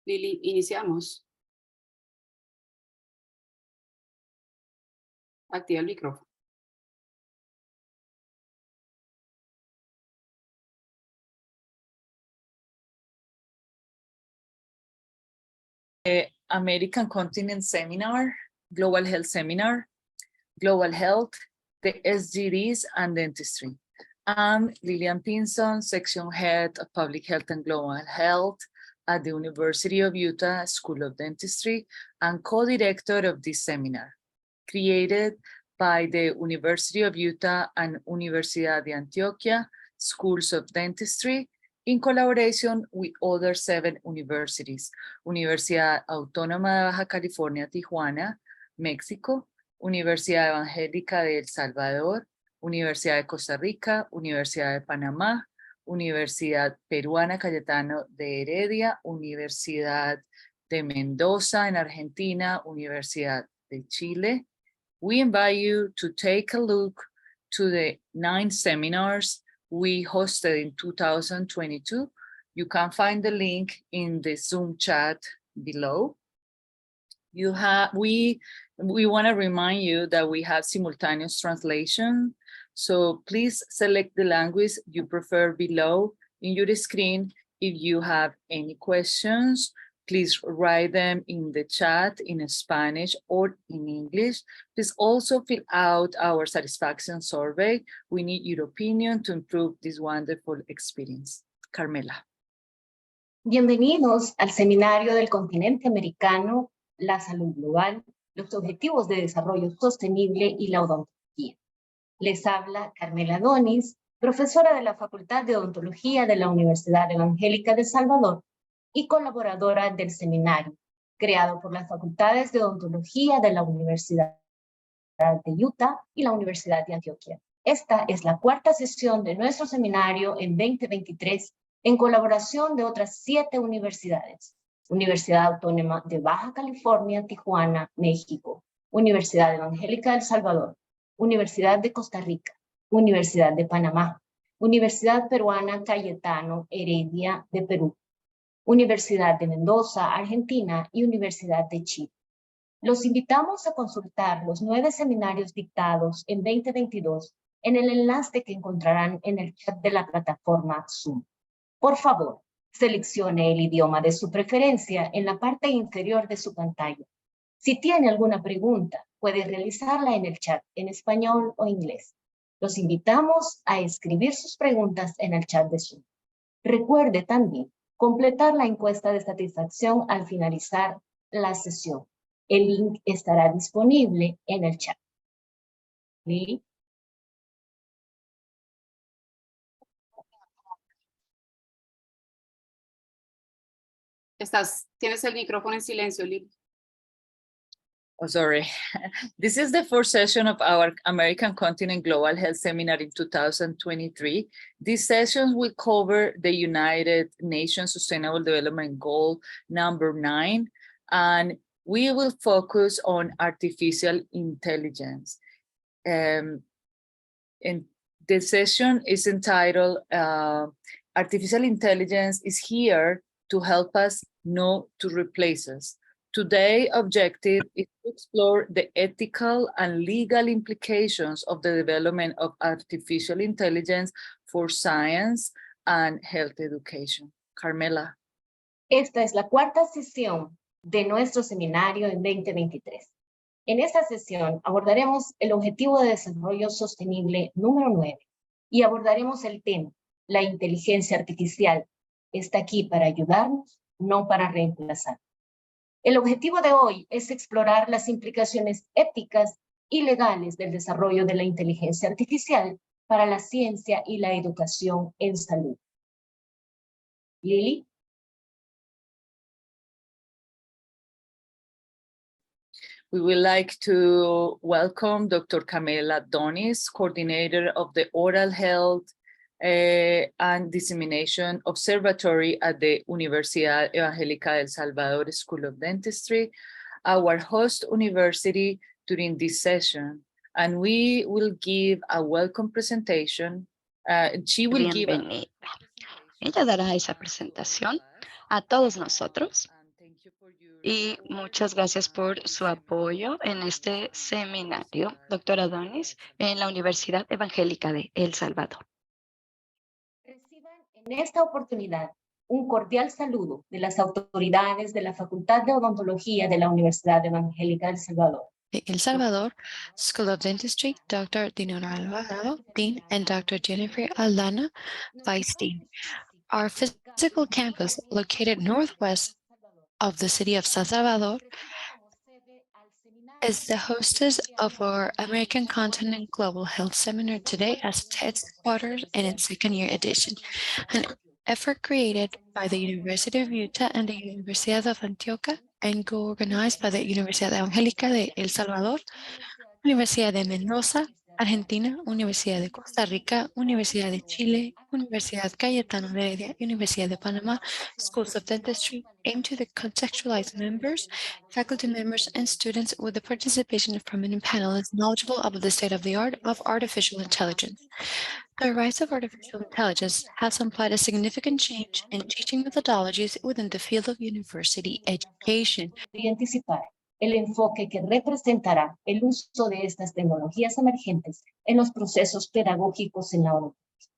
Lili, iniciamos. Activa el micrófono. American Continent Seminar, Global Health Seminar, Global Health, the SGDs and Dentistry. I'm Lillian Pinson, Section Head of Public Health and Global Health at the University of Utah School of Dentistry and co-director of this seminar, created by the University of Utah and Universidad de Antioquia Schools of Dentistry in collaboration with other 7 universities: Universidad Autónoma de Baja California, Tijuana, México, Universidad Evangélica de El Salvador, Universidad de Costa Rica, Universidad de Panamá, Universidad Peruana Cayetano de Heredia, Universidad de Mendoza en Argentina, Universidad de Chile. We invite you to take a look to the 9 seminars we hosted in 2022. You can find the link in the Zoom chat below. We want to remind you that we have simultaneous translation. So please select the language you prefer below in your screen. If you have any questions, please write them in the chat in Spanish or in English. Please also fill out our satisfaction survey. We need your opinion to improve this wonderful experience. Carmela. Bienvenidos al seminario del continente americano, la salud global, los objetivos de desarrollo sostenible y la odontología. Les habla Carmela Donis, profesora de la Facultad de Odontología de la Universidad Evangélica de El Salvador y colaboradora del seminario, creado por las facultades de odontología de la Universidad de Utah y la Universidad de Antioquia. Esta es la 4ª sesión de nuestro seminario en 2023 en colaboración de otras 7 universidades: Universidad Autónoma de Baja California, Tijuana, México, Universidad Evangélica de El Salvador, Universidad de Costa Rica, Universidad de Panamá, Universidad Peruana Cayetano Heredia de Perú, Universidad de Mendoza, Argentina y Universidad de Chile. Los invitamos a consultar los 9 seminarios dictados en 2022 en el enlace que encontrarán en el chat de la plataforma Zoom. Por favor, seleccione el idioma de su preferencia en la parte inferior de su pantalla. Si tiene alguna pregunta, puede realizarla en el chat en español o inglés. Los invitamos a escribir sus preguntas en el chat de Zoom. Recuerde también completar la encuesta de satisfacción al finalizar la sesión. El link estará disponible en el chat. ¿Sí? Tienes el micrófono en silencio, Lili. Oh, sorry. This is the 4th session of our American Continent Global Health Seminar in 2023. These sessions will cover the United Nations Sustainable Development Goal number 9, and we will focus on artificial intelligence. And the session is entitled, Artificial Intelligence is here to help us, not to replace us. Today's objective is to explore the ethical and legal implications of the development of artificial intelligence for science and health education. Carmela. Esta es la 4ª sesión de nuestro seminario en 2023. En esta sesión abordaremos el Objetivo de Desarrollo Sostenible número 9 y abordaremos el tema: la inteligencia artificial está aquí para ayudarnos, no para reemplazar. El objetivo de hoy es explorar las implicaciones éticas y legales del desarrollo de la inteligencia artificial para la ciencia y la educación en salud. Lili. We would like to welcome Dr. Carmela Donis, coordinator of the Oral Health and Dissemination Observatory at the Universidad Evangélica de El Salvador School of Dentistry, our host university during this session. And we will give a welcome presentation. She will give Bienvenida. Ella dará esa presentación a todos nosotros y muchas gracias por su apoyo en este seminario, doctora Donis, en la Universidad Evangélica de El Salvador. Reciban en esta oportunidad un cordial saludo de las autoridades de la Facultad de Odontología de la Universidad Evangélica de El Salvador. de El Salvador, School of Dentistry, Dr. Dinora Alvarado, Dean, and Dr. Jennifer Aldana, Vice Dean. Our physical campus, located northwest of the city of San Salvador, is the hostess of our American Continent Global Health Seminar today as its headquarters in its second-year edition, an effort created by the University of Utah and the Universidad of Antioquia and co-organized by the Universidad Evangélica de El Salvador, Universidad de Mendoza, Argentina, Universidad de Costa Rica, Universidad de Chile, Universidad Cayetano de Heredia, Universidad de Panama, Schools of Dentistry, aim to contextualize members, faculty members, and students with the participation of prominent panelists knowledgeable about the state of the art of artificial intelligence. The rise of artificial intelligence has implied a significant change in teaching methodologies within the field of university education. Y anticipar el enfoque que representará el uso de estas tecnologías emergentes en los procesos pedagógicos en la odontología.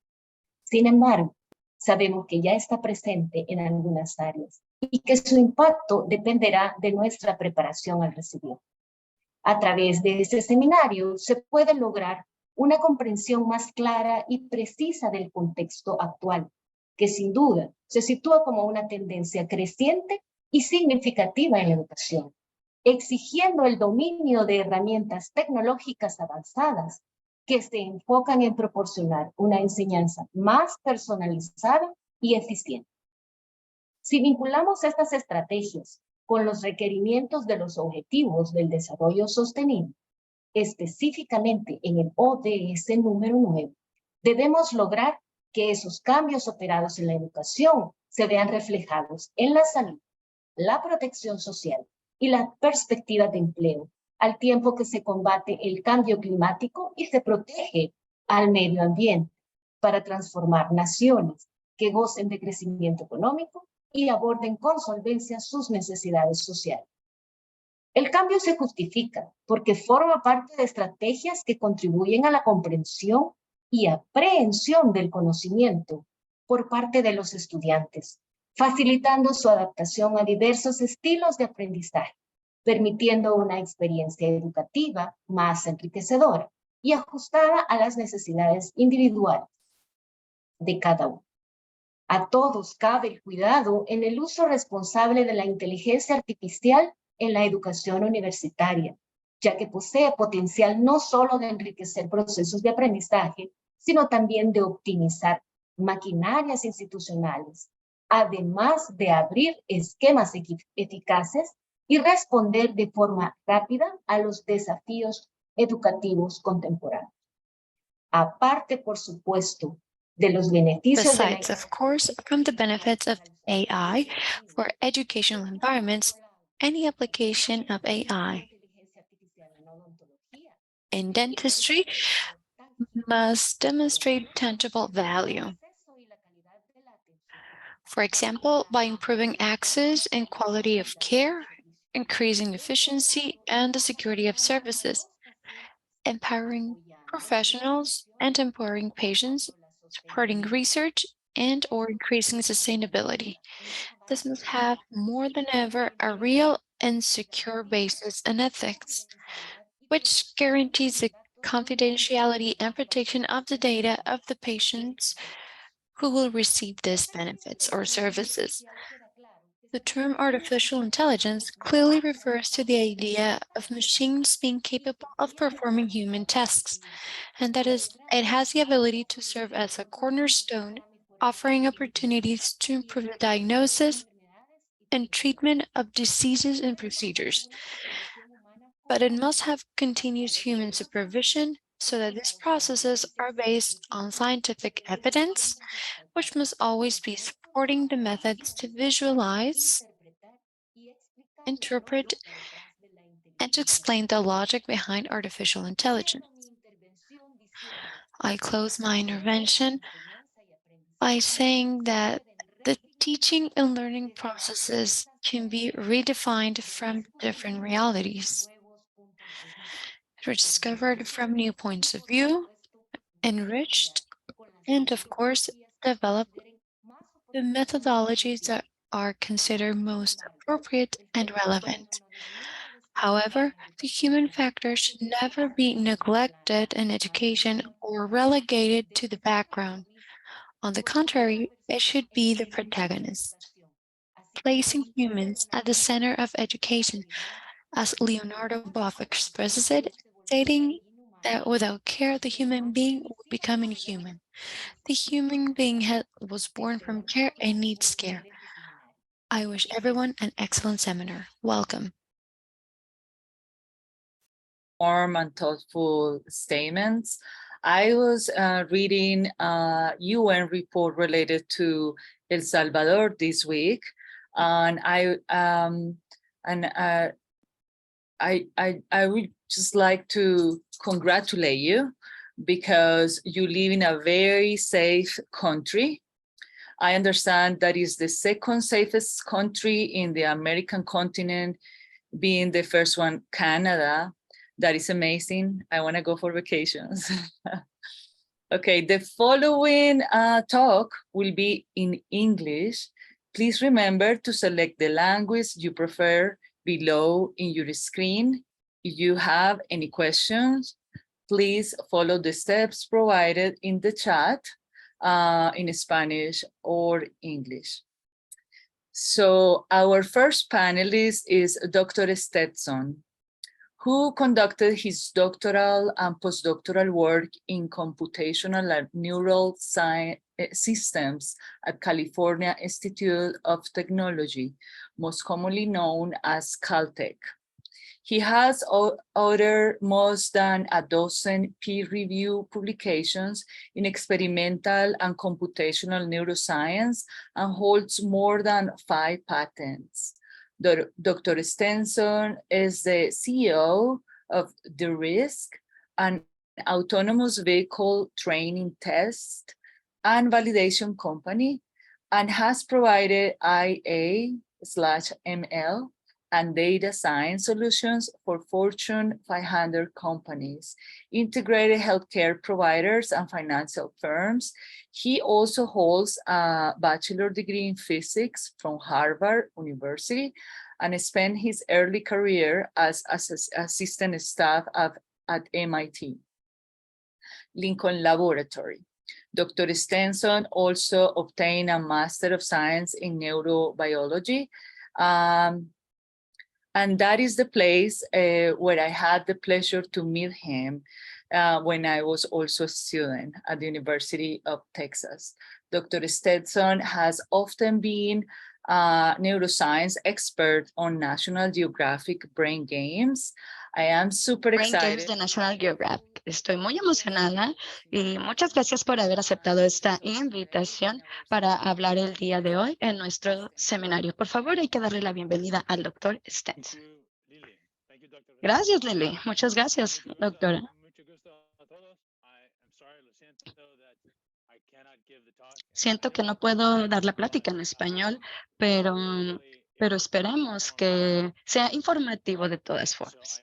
Sin embargo, sabemos que ya está presente en algunas áreas y que su impacto dependerá de nuestra preparación al recibir. A través de este seminario se puede lograr una comprensión más clara y precisa del contexto actual, que sin duda se sitúa como una tendencia creciente y significativa en la educación, exigiendo el dominio de herramientas tecnológicas avanzadas que se enfocan en proporcionar una enseñanza más personalizada y eficiente. Si vinculamos estas estrategias con los requerimientos de los objetivos del desarrollo sostenible, específicamente en el ODS número 9, debemos lograr que esos cambios operados en la educación se vean reflejados en la salud, la protección social y las perspectivas de empleo, al tiempo que se combate el cambio climático y se protege al medio ambiente para transformar naciones que gocen de crecimiento económico y aborden con solvencia sus necesidades sociales. El cambio se justifica porque forma parte de estrategias que contribuyen a la comprensión y aprehensión del conocimiento por parte de los estudiantes, facilitando su adaptación a diversos estilos de aprendizaje, permitiendo una experiencia educativa más enriquecedora y ajustada a las necesidades individuales de cada uno. A todos cabe el cuidado en el uso responsable de la inteligencia artificial en la educación universitaria, ya que posee potencial no solo de enriquecer procesos de aprendizaje, sino también de optimizar maquinarias institucionales, además de abrir esquemas eficaces y responder de forma rápida a los desafíos educativos contemporáneos. Aparte, por supuesto, de los beneficios de la Besides, of course, from the benefits of AI for educational environments, any application of AI in dentistry must demonstrate tangible value. For example, by improving access and quality of care, increasing efficiency and the security of services, empowering professionals and empowering patients, supporting research, and or increasing sustainability. This must have more than ever a real and secure basis in ethics, which guarantees the confidentiality and protection of the data of the patients who will receive these benefits or services. The term artificial intelligence clearly refers to the idea of machines being capable of performing human tasks, and that is, it has the ability to serve as a cornerstone, offering opportunities to improve the diagnosis and treatment of diseases and procedures. But it must have continuous human supervision so that these processes are based on scientific evidence, which must always be supporting the methods to visualize, interpret, and to explain the logic behind artificial intelligence. I close my intervention by saying that the teaching and learning processes can be redefined from different realities, discovered from new points of view, enriched, and of course, develop the methodologies that are considered most appropriate and relevant. However, the human factor should never be neglected in education or relegated to the background. On the contrary, it should be the protagonist, placing humans at the center of education, as Leonardo Boff expresses it, stating that without care, the human being would become inhuman. The human being was born from care and needs care. I wish everyone an excellent seminar. Welcome. Warm and thoughtful statements. I was reading a UN report related to El Salvador this week, and I would just like to congratulate you because you live in a very safe country. I understand that is the second safest country in the American continent, being the first one, Canada. That is amazing. I want to go for vacations. Okay, the following talk will be in English. Please remember to select the language you prefer below in your screen. If you have any questions, please follow the steps provided in the chat in Spanish or English. So our first panelist is Dr. Stetson, who conducted his doctoral and postdoctoral work in computational and neural systems at California Institute of Technology, most commonly known as Caltech. He has authored more than a dozen peer-reviewed publications in experimental and computational neuroscience and holds more than 5 patents. Dr. Stetson is the CEO of The Risk, an autonomous vehicle training test and validation company, and has provided IA/ML and data science solutions for Fortune 500 companies, integrated healthcare providers, and financial firms. He also holds a bachelor's degree in physics from Harvard University and spent his early career as assistant staff at MIT Lincoln Laboratory. Dr. Stetson also obtained a Master of Science in Neurobiology. And that is the place where I had the pleasure to meet him when I was also a student at the University of Texas. Dr. Stetson has often been a neuroscience expert on National Geographic Brain Games. I am super Brain Games excited. de National Geographic. Estoy muy emocionada y muchas gracias por haber aceptado esta invitación para hablar el día de hoy en nuestro seminario. Por favor, hay que darle la bienvenida al doctor Stetson. Gracias, Lili. Muchas gracias, doctora. Siento que no puedo dar la plática en español, pero esperemos que sea informativo de todas formas.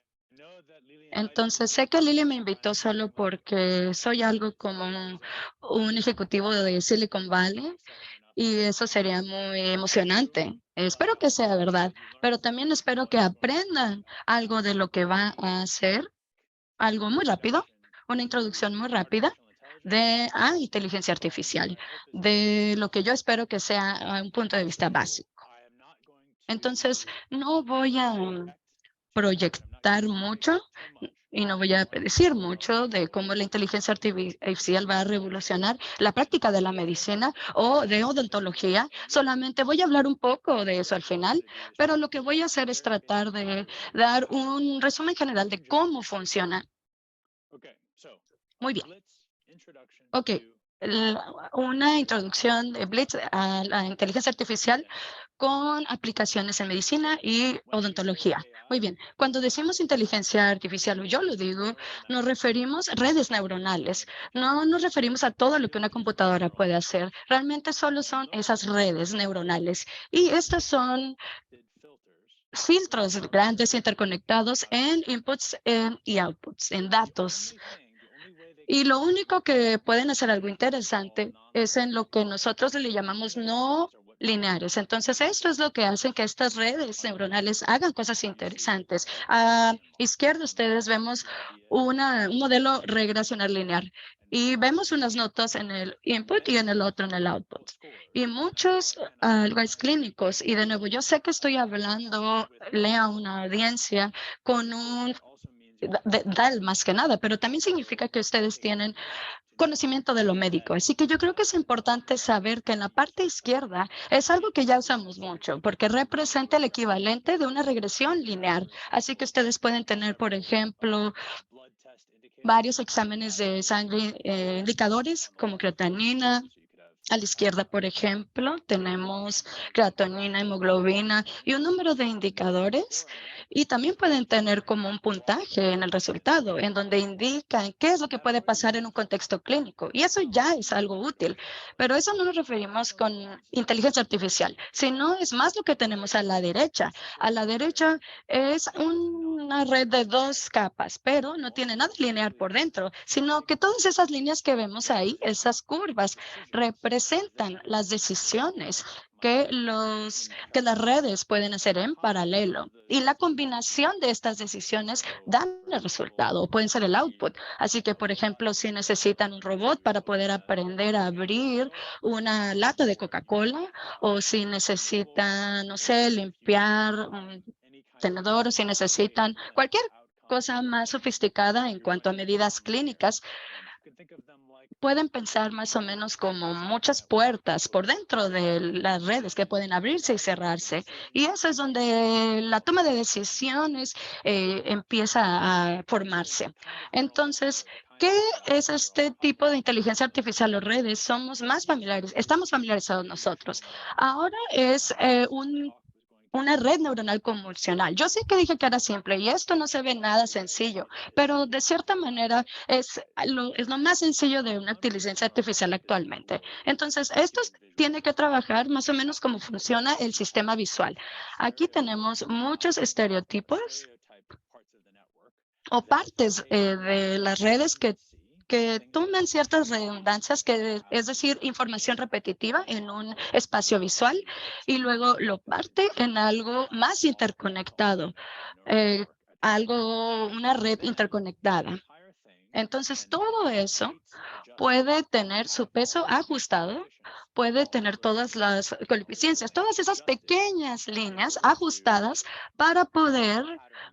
Entonces, sé que Lili me invitó solo porque soy algo como un ejecutivo de Silicon Valley y eso sería muy emocionante. Espero que sea verdad, pero también espero que aprendan algo de lo que va a hacer, algo muy rápido, una introducción muy rápida de inteligencia artificial, de lo que yo espero que sea un punto de vista básico. Entonces, no voy a proyectar mucho y no voy a decir mucho de cómo la inteligencia artificial va a revolucionar la práctica de la medicina o de odontología. Solamente voy a hablar un poco de eso al final, pero lo que voy a hacer es tratar de dar un resumen general de cómo funciona. Muy bien. Ok, una introducción de Blitz a la inteligencia artificial con aplicaciones en medicina y odontología. Muy bien, cuando decimos inteligencia artificial, o yo lo digo, nos referimos a redes neuronales. No nos referimos a todo lo que una computadora puede hacer. Realmente solo son esas redes neuronales. Y estas son filtros grandes interconectados en inputs y outputs, en datos. Y lo único que pueden hacer algo interesante es en lo que nosotros le llamamos no lineares. Entonces, esto es lo que hace que estas redes neuronales hagan cosas interesantes. A izquierda, ustedes vemos un modelo regresional lineal y vemos unas notas en el input y en el otro en el output. Y muchos lugares clínicos, y de nuevo, yo sé que estoy hablando, a una audiencia con un DAL más que nada, pero también significa que ustedes tienen conocimiento de lo médico. Así que yo creo que es importante saber que en la parte izquierda es algo que ya usamos mucho, porque representa el equivalente de una regresión lineal. Así que ustedes pueden tener, por ejemplo, varios exámenes de sangre indicadores como creatinina. A la izquierda, por ejemplo, tenemos creatinina, hemoglobina y un número de indicadores. Y también pueden tener como un puntaje en el resultado, en donde indican qué es lo que puede pasar en un contexto clínico. Y eso ya es algo útil. Pero eso no nos referimos con inteligencia artificial, sino es más lo que tenemos a la derecha. A la derecha es una red de dos capas, pero no tiene nada lineal por dentro, sino que todas esas líneas que vemos ahí, esas curvas, representan las decisiones que las redes pueden hacer en paralelo. Y la combinación de estas decisiones dan el resultado, o pueden ser el output. Así que, por ejemplo, si necesitan un robot para poder aprender a abrir una lata de Coca-Cola, o si necesitan, no sé, limpiar un tenedor, o si necesitan cualquier cosa más sofisticada en cuanto a medidas clínicas, pueden pensar más o menos como muchas puertas por dentro de las redes que pueden abrirse y cerrarse. Y eso es donde la toma de decisiones empieza a formarse. Entonces, ¿qué es este tipo de inteligencia artificial o redes? Estamos familiarizados nosotros. Ahora es una red neuronal convolucional. Yo sé que dije que era simple y esto no se ve nada sencillo, pero de cierta manera es lo más sencillo de una inteligencia artificial actualmente. Entonces, tiene que trabajar más o menos como funciona el sistema visual. Aquí tenemos muchos estereotipos o partes de las redes que toman ciertas redundancias, es decir, información repetitiva en un espacio visual y luego lo parte en algo más interconectado, eh, una red interconectada. Entonces, todo eso puede tener su peso ajustado, puede tener todas las coeficiencias, todas esas pequeñas líneas ajustadas para poder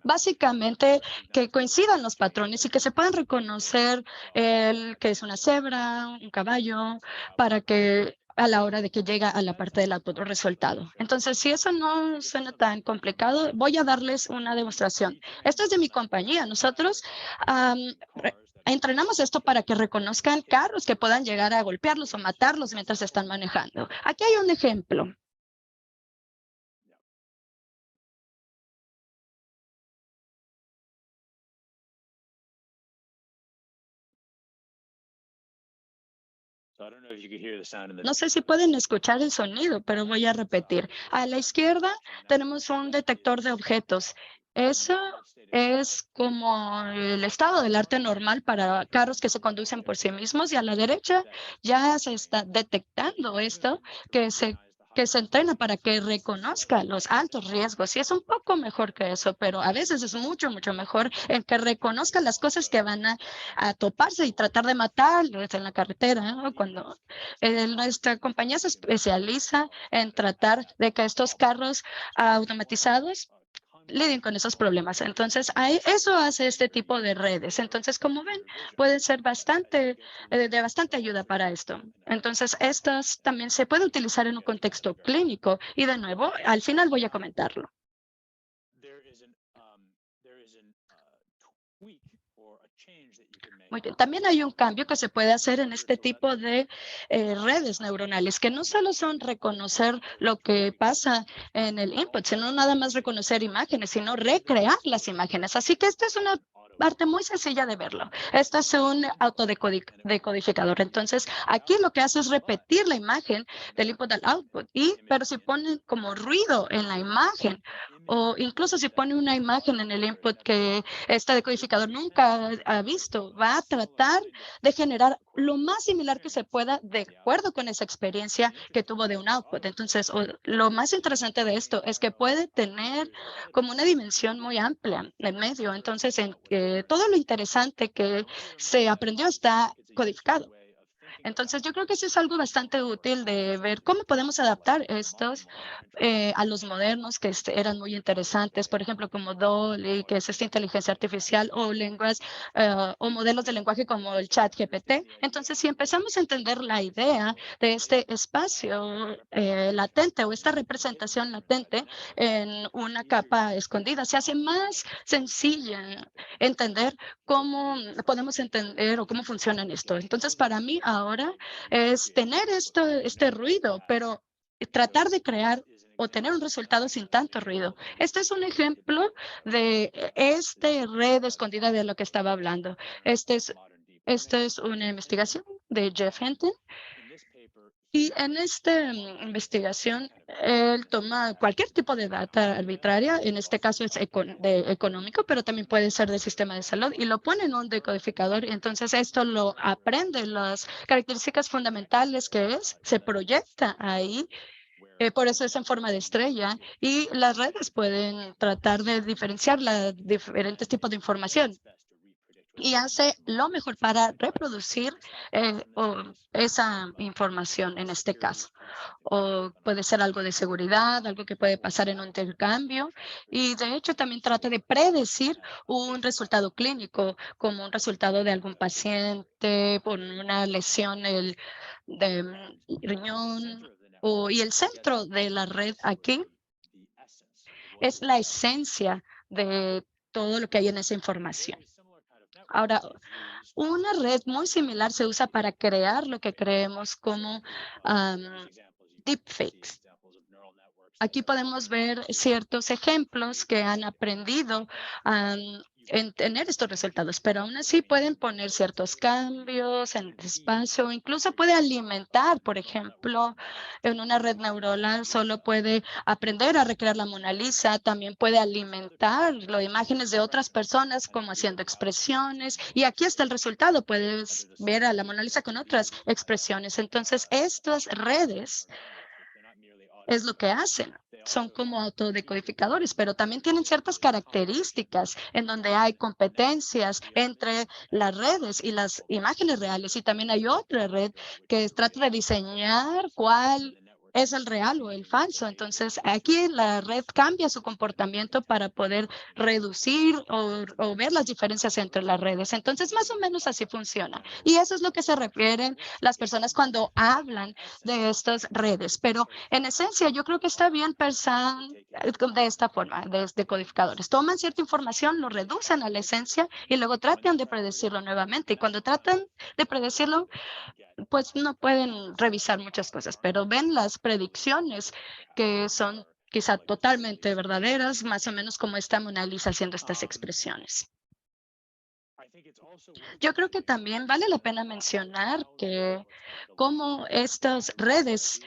básicamente que coincidan los patrones y que se puedan reconocer que es una cebra, un caballo, para que a la hora de que llega a la parte del output o resultado. Entonces, si eso no suena tan complicado, voy a darles una demostración. Esto es de mi compañía. Nosotros entrenamos esto para que reconozcan carros que puedan llegar a golpearlos o matarlos mientras están manejando. Aquí hay un ejemplo. No sé si pueden escuchar el sonido, pero voy a repetir. A la izquierda tenemos un detector de objetos. Eso es como el estado del arte normal para carros que se conducen por sí mismos, y a la derecha ya se está detectando esto que se entrena para que reconozca los altos riesgos. Y es un poco mejor que eso, pero a veces es mucho, mucho mejor en que reconozca las cosas que van a toparse y tratar de matarlos en la carretera, ¿no? Cuando nuestra compañía se especializa en tratar de que estos carros automatizados lidien con esos problemas. Entonces, eso hace este tipo de redes. Entonces, como ven, pueden ser de bastante ayuda para esto. Entonces, estas también se puede utilizar en un contexto clínico. Y de nuevo, al final voy a comentarlo. Muy bien. También hay un cambio que se puede hacer en este tipo de redes neuronales, que no solo son reconocer lo que pasa en el input, sino nada más reconocer imágenes, sino recrear las imágenes. Así que esta es una parte muy sencilla de verlo. Esto es un autodecodificador. Entonces, aquí lo que hace es repetir la imagen del input al output, pero si ponen como ruido en la imagen, o incluso si pone una imagen en el input que este decodificador nunca ha visto, va a tratar de generar lo más similar que se pueda de acuerdo con esa experiencia que tuvo de un output. Entonces, lo más interesante de esto es que puede tener como una dimensión muy amplia en medio. Entonces, en que todo lo interesante que se aprendió está codificado. Entonces, yo creo que eso es algo bastante útil de ver cómo podemos adaptar estos a los modernos que eran muy interesantes, por ejemplo, como DALL-E, que es esta inteligencia artificial, o lenguas o modelos de lenguaje como el ChatGPT. Entonces, si empezamos a entender la idea de este espacio latente o esta representación latente en una capa escondida, se hace más sencilla entender cómo podemos entender o cómo funcionan esto. Entonces, para mí ahora es tener este ruido, pero tratar de crear o tener un resultado sin tanto ruido. Este es un ejemplo de esta red escondida de lo que estaba hablando. Esta es una investigación de Jeff Hinton. Y en esta investigación, él toma cualquier tipo de data arbitraria, en este caso es económico, pero también puede ser del sistema de salud, y lo pone en un decodificador. Y entonces esto lo aprende, las características fundamentales que es, se proyecta ahí. Por eso es en forma de estrella, y las redes pueden tratar de diferenciar los diferentes tipos de información y hace lo mejor para reproducir esa información en este caso. O puede ser algo de seguridad, algo que puede pasar en un intercambio. Y de hecho también trata de predecir un resultado clínico, como un resultado de algún paciente por una lesión de riñón. Y el centro de la red aquí es la esencia de todo lo que hay en esa información. Ahora, una red muy similar se usa para crear lo que creemos como deepfakes. Aquí podemos ver ciertos ejemplos que han aprendido en tener estos resultados, pero aún así pueden poner ciertos cambios en el espacio, incluso puede alimentar, por ejemplo, en una red neuronal solo puede aprender a recrear la Mona Lisa, también puede alimentar las imágenes de otras personas como haciendo expresiones, y aquí está el resultado, puedes ver a la Mona Lisa con otras expresiones. Entonces, estas redes es lo que hacen. Son como autodecodificadores, pero también tienen ciertas características en donde hay competencias entre las redes y las imágenes reales. Y también hay otra red que trata de diseñar cuál es el real o el falso. Entonces, aquí la red cambia su comportamiento para poder reducir o ver las diferencias entre las redes. Entonces, más o menos así funciona. Y eso es lo que se refieren las personas cuando hablan de estas redes. Pero en esencia, yo creo que está bien pensar de esta forma, desde codificadores. Toman cierta información, lo reducen a la esencia y luego tratan de predecirlo nuevamente. Y cuando tratan de predecirlo, pues no pueden revisar muchas cosas, pero ven las predicciones que son quizá totalmente verdaderas, más o menos como esta Mona Lisa haciendo estas expresiones. Yo creo que también vale la pena mencionar que cómo estas redes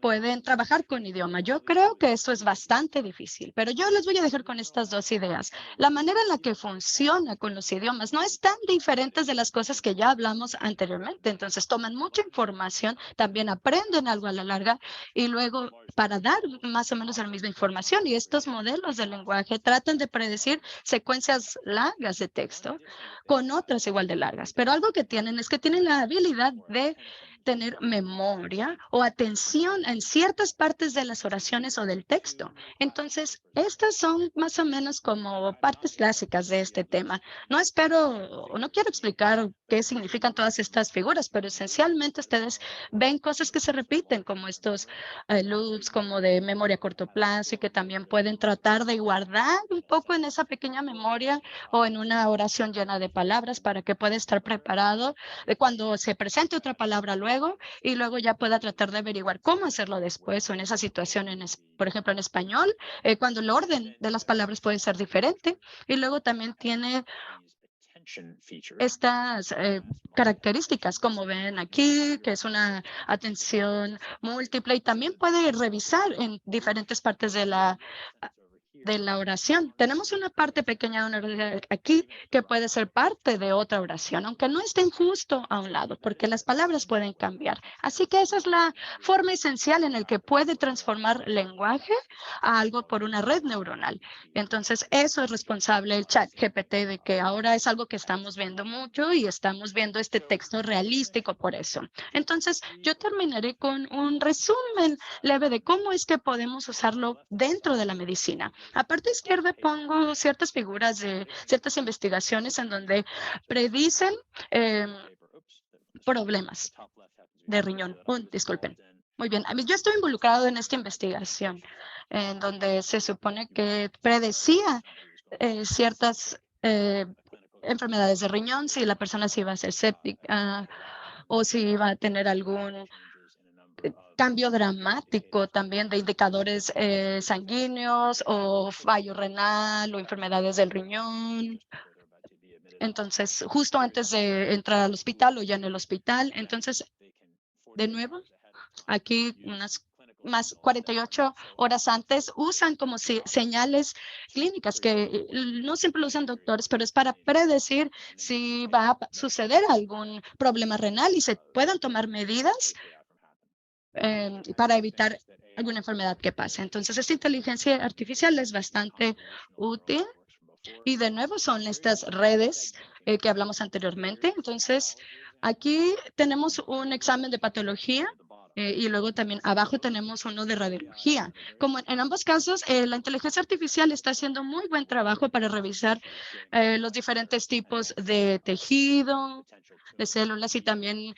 pueden trabajar con idioma. Yo creo que eso es bastante difícil, pero yo les voy a dejar con estas dos ideas. La manera en la que funciona con los idiomas no es tan diferente de las cosas que ya hablamos anteriormente. Entonces toman mucha información, también aprenden algo a la larga y luego para dar más o menos la misma información. Y estos modelos de lenguaje tratan de predecir secuencias largas de texto con otras igual de largas. Pero algo que tienen es que tienen la habilidad de tener memoria o atención en ciertas partes de las oraciones o del texto. Entonces, estas son más o menos como partes clásicas de este tema. No espero o no quiero explicar qué significan todas estas figuras, pero esencialmente ustedes ven cosas que se repiten, como estos loops, como de memoria a corto plazo, y que también pueden tratar de guardar un poco en esa pequeña memoria o en una oración llena de palabras para que pueda estar preparado cuando se presente otra palabra luego, y luego ya pueda tratar de averiguar cómo hacerlo después o en esa situación, por ejemplo, en español, cuando el orden de las palabras puede ser diferente. Y luego también tiene estas características, como ven aquí, que es una atención múltiple, y también puede revisar en diferentes partes de la oración. Tenemos una parte pequeña de una oración aquí que puede ser parte de otra oración, aunque no estén justo a un lado, porque las palabras pueden cambiar. Así que esa es la forma esencial en la que puede transformar lenguaje a algo por una red neuronal. Entonces, eso es responsable el ChatGPT, de que ahora es algo que estamos viendo mucho y estamos viendo este texto realístico por eso. Entonces, yo terminaré con un resumen leve de cómo es que podemos usarlo dentro de la medicina. A parte izquierda pongo ciertas figuras de ciertas investigaciones en donde predicen problemas de riñón. Disculpen. Muy bien. Yo estoy involucrado en esta investigación en donde se supone que predecía ciertas enfermedades de riñón, si la persona se iba a ser séptica o si iba a tener algún cambio dramático también de indicadores sanguíneos o fallo renal o enfermedades del riñón. Entonces, justo antes de entrar al hospital o ya en el hospital. Entonces, de nuevo, aquí unas más 48 horas antes usan como señales clínicas que no siempre lo usan doctores, pero es para predecir si va a suceder algún problema renal y se puedan tomar medidas para evitar alguna enfermedad que pase. Entonces, esta inteligencia artificial es bastante útil. Y de nuevo son estas redes que hablamos anteriormente. Entonces, aquí tenemos un examen de patología y luego también abajo tenemos uno de radiología. Como en ambos casos, la inteligencia artificial está haciendo muy buen trabajo para revisar los diferentes tipos de tejido, de células y también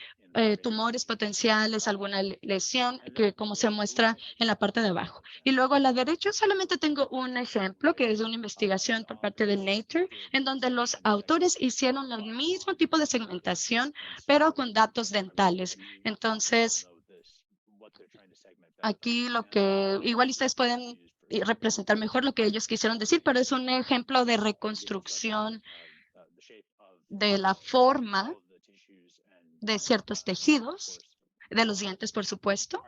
tumores potenciales, alguna lesión, que como se muestra en la parte de abajo. Y luego a la derecha solamente tengo un ejemplo que es de una investigación por parte de Nature, en donde los autores hicieron el mismo tipo de segmentación, pero con datos dentales. Entonces, aquí lo que igual ustedes pueden representar mejor lo que ellos quisieron decir, pero es un ejemplo de reconstrucción de la forma de ciertos tejidos, de los dientes, por supuesto.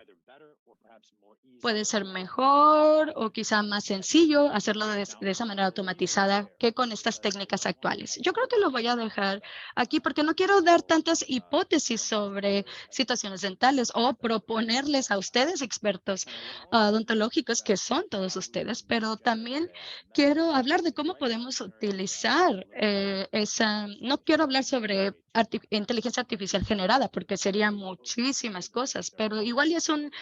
Puede ser mejor o quizá más sencillo hacerlo de esa manera automatizada que con estas técnicas actuales. Yo creo que lo voy a dejar aquí porque no quiero dar tantas hipótesis sobre situaciones dentales o proponerles a ustedes, expertos odontológicos, que son todos ustedes, pero también quiero hablar de cómo podemos utilizar no quiero hablar sobre inteligencia artificial generada porque serían muchísimas cosas, pero igual es un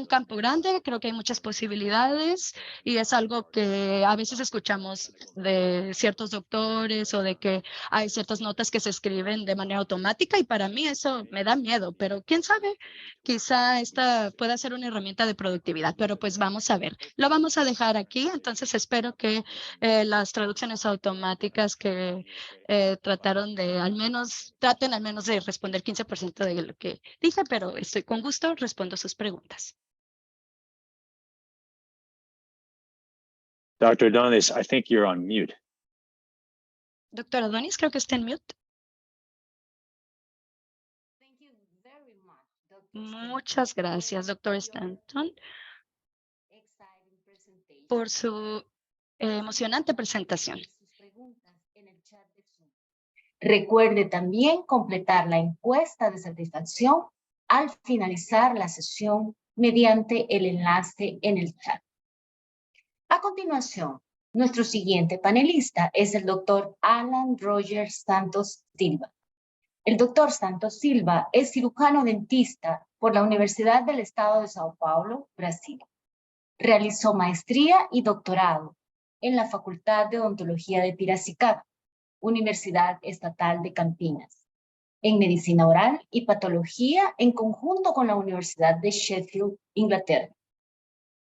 campo grande. Creo que hay muchas posibilidades y es algo que a veces escuchamos de ciertos doctores o de que hay ciertas notas que se escriben de manera automática y para mí eso me da miedo, pero quién sabe, quizá esta pueda ser una herramienta de productividad, pero pues vamos a ver. Lo vamos a dejar aquí, entonces espero que las traducciones automáticas que traten al menos de responder 15% de lo que dije, pero estoy con gusto, respondo sus preguntas. Dr. Adonis, I think you're on mute. Doctor Adonis, creo que está en mute. Muchas gracias, doctor Stanton, por su emocionante presentación. Recuerde también completar la encuesta de satisfacción al finalizar la sesión mediante el enlace en el chat. A continuación, nuestro siguiente panelista es el doctor Alan Rogers Santos Silva. El doctor Santos Silva es cirujano dentista por la Universidad del Estado de Sao Paulo, Brasil. Realizó maestría y doctorado en la Facultad de Odontología de Piracicaba, Universidad Estatal de Campinas, en Medicina Oral y Patología en conjunto con la Universidad de Sheffield, Inglaterra.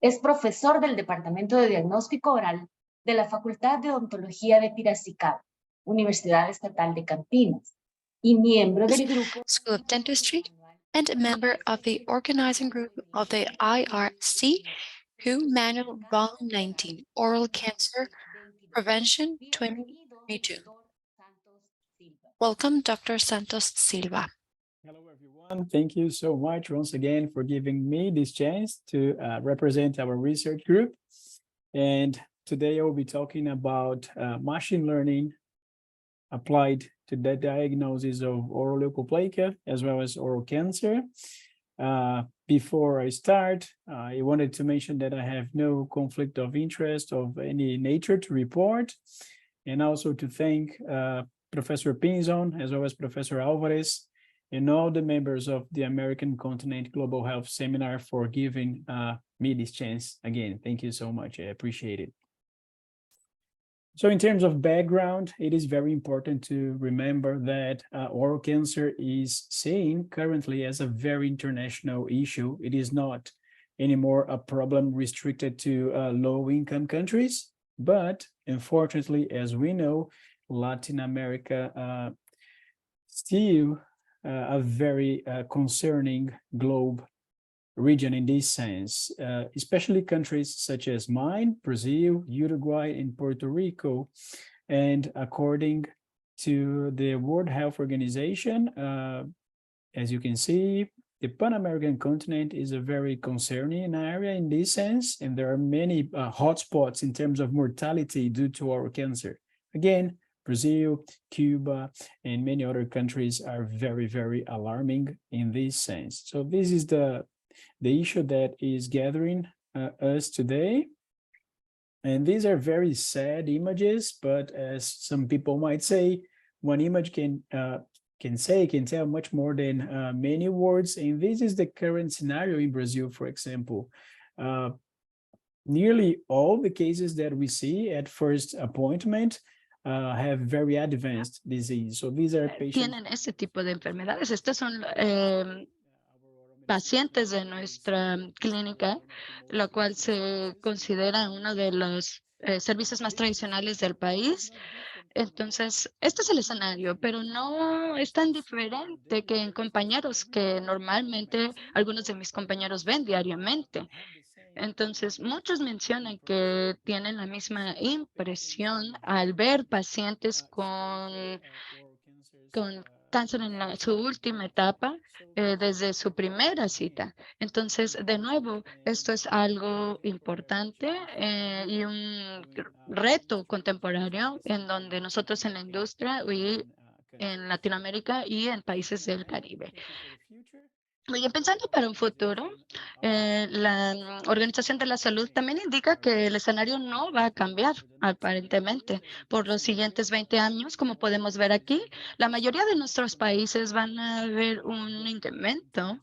Es profesor del Departamento de Diagnóstico Oral de la Facultad de Odontología de Piracicaba, Universidad Estatal de Campinas, y miembro del grupo School of Dentistry, and a member of the organizing group of the IRC WHO Manual Volume 19, Oral Cancer Prevention 2022. Welcome, Dr. Santos Silva. Hello, everyone. Thank you so much once again for giving me this chance to represent our research group. And today I will be talking about machine learning applied to the diagnosis of oral leukoplakia as well as oral cancer. Before I start, I wanted to mention that I have no conflict of interest of any nature to report, and also to thank Professor Pinzon as well as Professor Alvarez and all the members of the American Continent Global Health Seminar for giving me this chance again. Thank you so much. I appreciate it. So in terms of background, it is very important to remember that oral cancer is seen currently as a very international issue. It is not anymore a problem restricted to low-income countries, but unfortunately, as we know, Latin America still a very concerning globe region in this sense, especially countries such as mine, Brazil, Uruguay, and Puerto Rico. And according to the World Health Organization, as you can see, the Pan-American continent is a very concerning area in this sense, and there are many hotspots in terms of mortality due to oral cancer. Again, Brazil, Cuba, and many other countries are very, very alarming in this sense. So this is the issue that is gathering us today. And these are very sad images, but as some people might say, one image can tell much more than many words. And this is the current scenario in Brazil, for example. Nearly all the cases that we see at first appointment have very advanced disease. So these are patients. Tienen ese tipo de enfermedades. Estos son pacientes de nuestra clínica, lo cual se considera uno de los servicios más tradicionales del país. Entonces, este es el escenario, pero no es tan diferente que en compañeros que normalmente algunos de mis compañeros ven diariamente. Entonces, muchos mencionan que tienen la misma impresión al ver pacientes con cáncer en su última etapa desde su primera cita. Entonces, de nuevo, esto es algo importante y un reto contemporáneo en donde nosotros en la industria y en Latinoamérica y en países del Caribe. Muy bien, pensando para un futuro, la Organización de la Salud también indica que el escenario no va a cambiar, aparentemente, por los siguientes 20 años. Como podemos ver aquí, la mayoría de nuestros países van a ver un incremento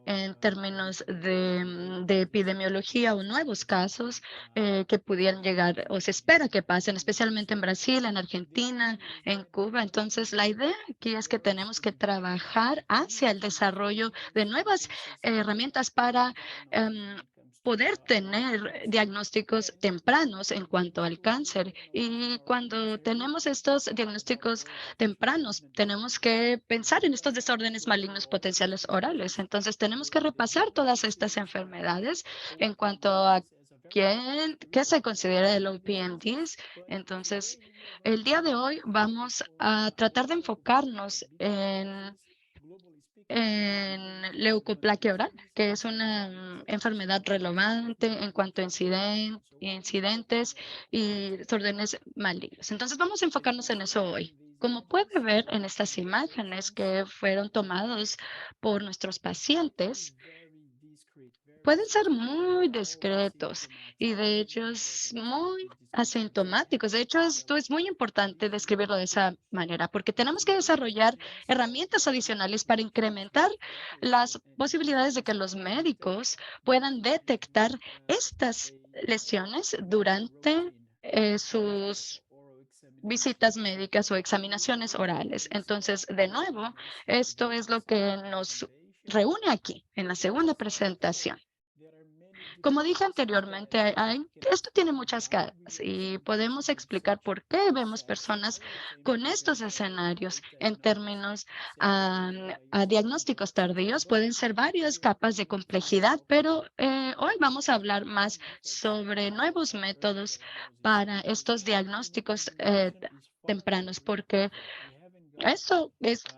en términos de epidemiología o nuevos casos que pudieran llegar o se espera que pasen, especialmente en Brasil, en Argentina, en Cuba. Entonces, la idea aquí es que tenemos que trabajar hacia el desarrollo de nuevas herramientas para poder tener diagnósticos tempranos en cuanto al cáncer. Y cuando tenemos estos diagnósticos tempranos, tenemos que pensar en estos desórdenes malignos potenciales orales. Entonces, tenemos que repasar todas estas enfermedades en cuanto a qué se considera el OPMDs. Entonces, el día de hoy vamos a tratar de enfocarnos en leucoplaquia oral, que es una enfermedad relevante en cuanto a incidentes y desórdenes malignos. Entonces, vamos a enfocarnos en eso hoy. Como puede ver en estas imágenes que fueron tomados por nuestros pacientes, pueden ser muy discretos y de hecho muy asintomáticos. De hecho, esto es muy importante describirlo de esa manera porque tenemos que desarrollar herramientas adicionales para incrementar las posibilidades de que los médicos puedan detectar estas lesiones durante sus visitas médicas o examinaciones orales. Entonces, de nuevo, esto es lo que nos reúne aquí en la segunda presentación. Como dije anteriormente, esto tiene muchas caras y podemos explicar por qué vemos personas con estos escenarios en términos a diagnósticos tardíos. Pueden ser varias capas de complejidad, pero hoy vamos a hablar más sobre nuevos métodos para estos diagnósticos tempranos, porque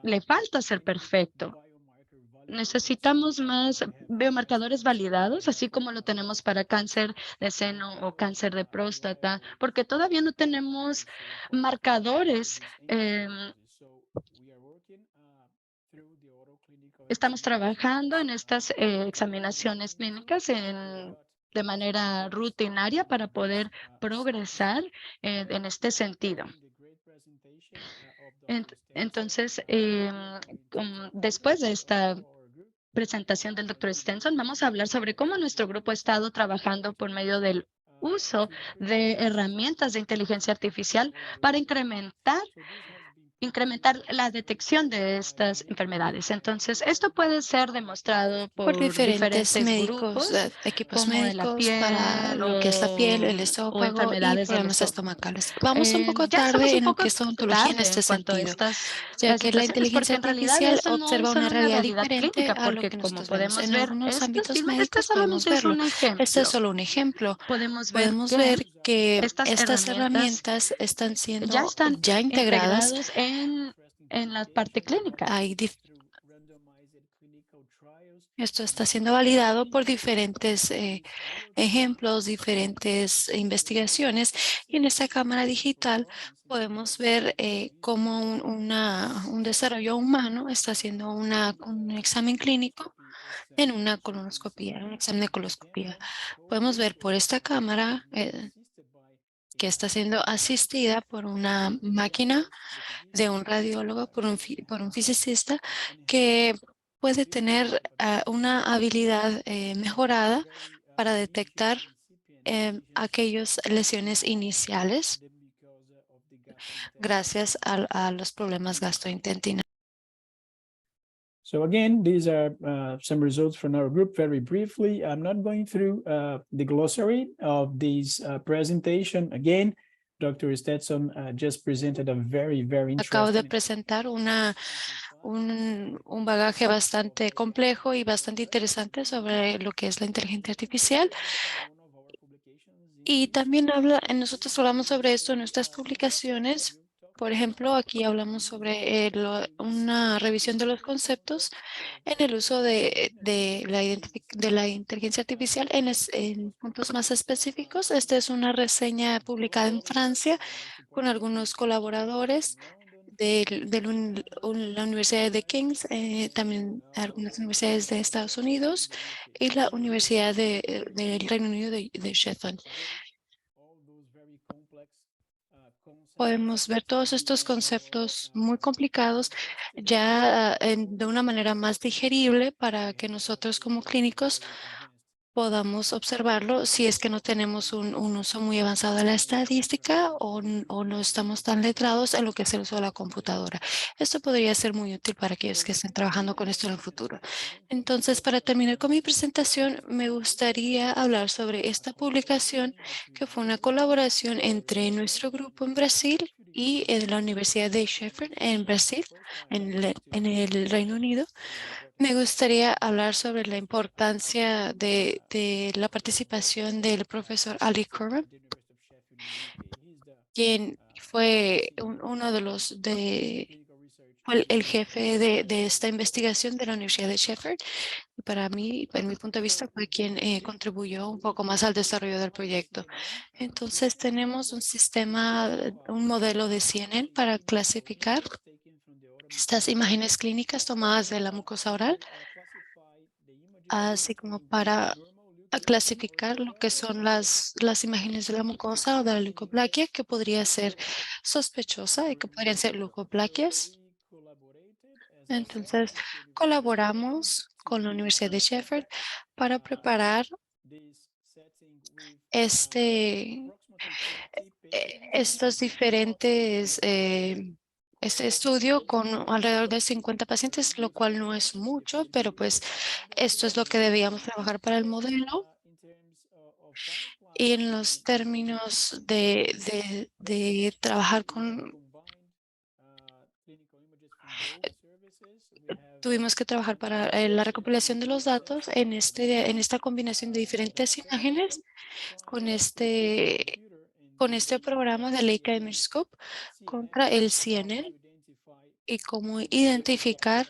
le falta ser perfecto. Necesitamos más biomarcadores validados, así como lo tenemos para cáncer de seno o cáncer de próstata, porque todavía no tenemos marcadores. Estamos trabajando en estas examinaciones clínicas de manera rutinaria para poder progresar en este sentido. Entonces, después de esta presentación del Dr. Stenson, vamos a hablar sobre cómo nuestro grupo ha estado trabajando por medio del uso de herramientas de inteligencia artificial para incrementar la detección de estas enfermedades. Entonces, esto puede ser demostrado por por diferentes diferentes médicos, grupos, equipos como de la médicos para piel lo que es la piel, el o esófago y enfermedades del problemas estómago. estomacales. Vamos un poco Ya estamos tarde un en lo poco que es odontología en tarde en este cuanto a sentido, estas ya que la situaciones, inteligencia porque en realidad artificial eso no observa son una una realidad realidad diferente clínica, a lo porque que como nosotros vemos. podemos En ver, algunos ámbitos este médicos podemos solamente es verlo. un Este es ejemplo. solo un ejemplo. Podemos ver Podemos que ver que estas estas herramientas herramientas están ya siendo están ya integradas. integrados en la parte clínica. Esto está siendo validado por diferentes ejemplos, diferentes investigaciones. Y en esta cámara digital podemos ver cómo un desarrollo humano está haciendo un examen clínico en una colonoscopia, un examen de coloscopía. Podemos ver por esta cámara que está siendo asistida por una máquina de un radiólogo, por un fisicista, que puede tener una habilidad mejorada para detectar aquellas lesiones iniciales gracias a los problemas gastrointestinales. So again, these are some results from our group very briefly. I'm not going through the glossary of this presentation. Again, Dr. Stetson just presented a very Acabo de interesting. presentar un bagaje bastante complejo y bastante interesante sobre lo que es la inteligencia artificial. Y también nosotros hablamos sobre esto en nuestras publicaciones. Por ejemplo, aquí hablamos sobre una revisión de los conceptos en el uso de la inteligencia artificial en puntos más específicos. Esta es una reseña publicada en Francia con algunos colaboradores de la Universidad de King's, también algunas universidades de Estados Unidos y la Universidad del Reino Unido de Sheffield. Podemos ver todos estos conceptos muy complicados ya de una manera más digerible para que nosotros como clínicos podamos observarlo si es que no tenemos un uso muy avanzado de la estadística o no estamos tan letrados en lo que es el uso de la computadora. Esto podría ser muy útil para aquellos que estén trabajando con esto en el futuro. Entonces, para terminar con mi presentación, me gustaría hablar sobre esta publicación que fue una colaboración entre nuestro grupo en Brasil y la Universidad de Sheffield en Brasil, en el Reino Unido. Me gustaría hablar sobre la importancia de la participación del profesor Ali Curran, quien fue uno de fue el jefe de esta investigación de la Universidad de Sheffield. Y para mí, en mi punto de vista, fue quien contribuyó un poco más al desarrollo del proyecto. Entonces, tenemos un modelo de CNN para clasificar estas imágenes clínicas tomadas de la mucosa oral, así como para a clasificar lo que son las imágenes de la mucosa o de la leucoplaquia que podría ser sospechosa y que podrían ser leucoplaquias. Entonces, colaboramos con la Universidad de Sheffield para preparar estos diferentes este estudio con alrededor de 50 pacientes, lo cual no es mucho, pero pues esto es lo que debíamos trabajar para el modelo. Y en los términos de trabajar con, tuvimos que trabajar para la recopilación de los datos en esta combinación de diferentes imágenes con este programa de Leica Image contra el CNN y cómo identificar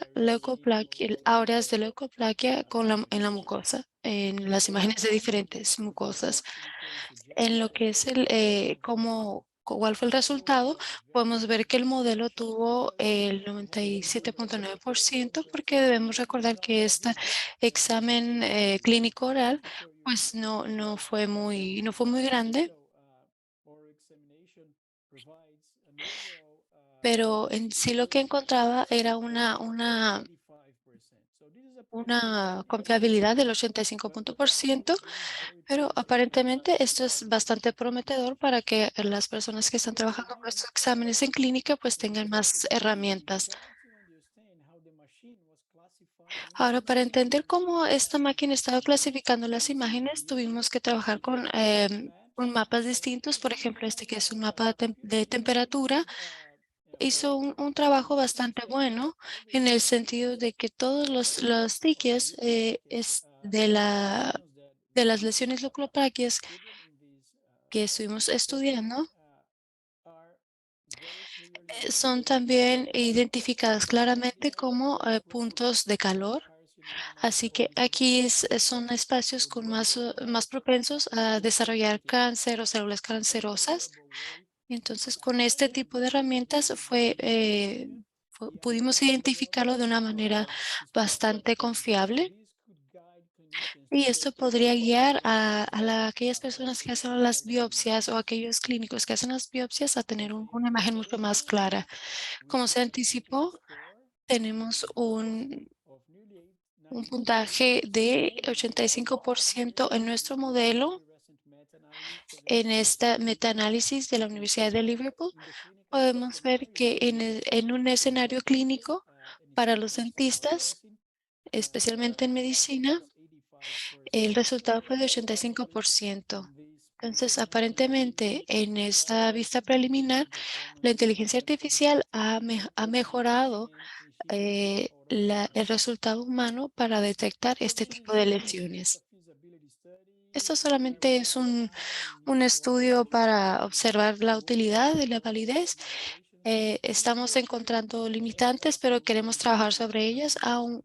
áreas de leucoplaquia en la mucosa, en las imágenes de diferentes mucosas. En lo que es cuál fue el resultado, podemos ver que el modelo tuvo el 97.9% porque debemos recordar que este examen clínico oral pues no fue muy grande, pero en sí lo que encontraba era una confiabilidad del 85%, pero aparentemente esto es bastante prometedor para que las personas que están trabajando con estos exámenes en clínica pues tengan más herramientas. Ahora, para entender cómo esta máquina estaba clasificando las imágenes, tuvimos que trabajar con mapas distintos. Por ejemplo, este que es un mapa de temperatura, hizo un trabajo bastante bueno en el sentido de que todos los tickets de las lesiones leucoplaquias que estuvimos estudiando son también identificadas claramente como puntos de calor. Así que aquí son espacios con más propensos a desarrollar cáncer o células cancerosas. Entonces, con este tipo de herramientas pudimos identificarlo de una manera bastante confiable. Y esto podría guiar a aquellas personas que hacen las biopsias o aquellos clínicos que hacen las biopsias a tener una imagen mucho más clara. Como se anticipó, tenemos un puntaje de 85% en nuestro modelo. En esta metaanálisis de la Universidad de Liverpool, podemos ver que en un escenario clínico para los dentistas, especialmente en medicina, el resultado fue de 85%. Entonces, aparentemente, en esta vista preliminar, la inteligencia artificial ha mejorado el resultado humano para detectar este tipo de lesiones. Esto solamente es un estudio para observar la utilidad y la validez. Estamos encontrando limitantes, pero queremos trabajar sobre ellas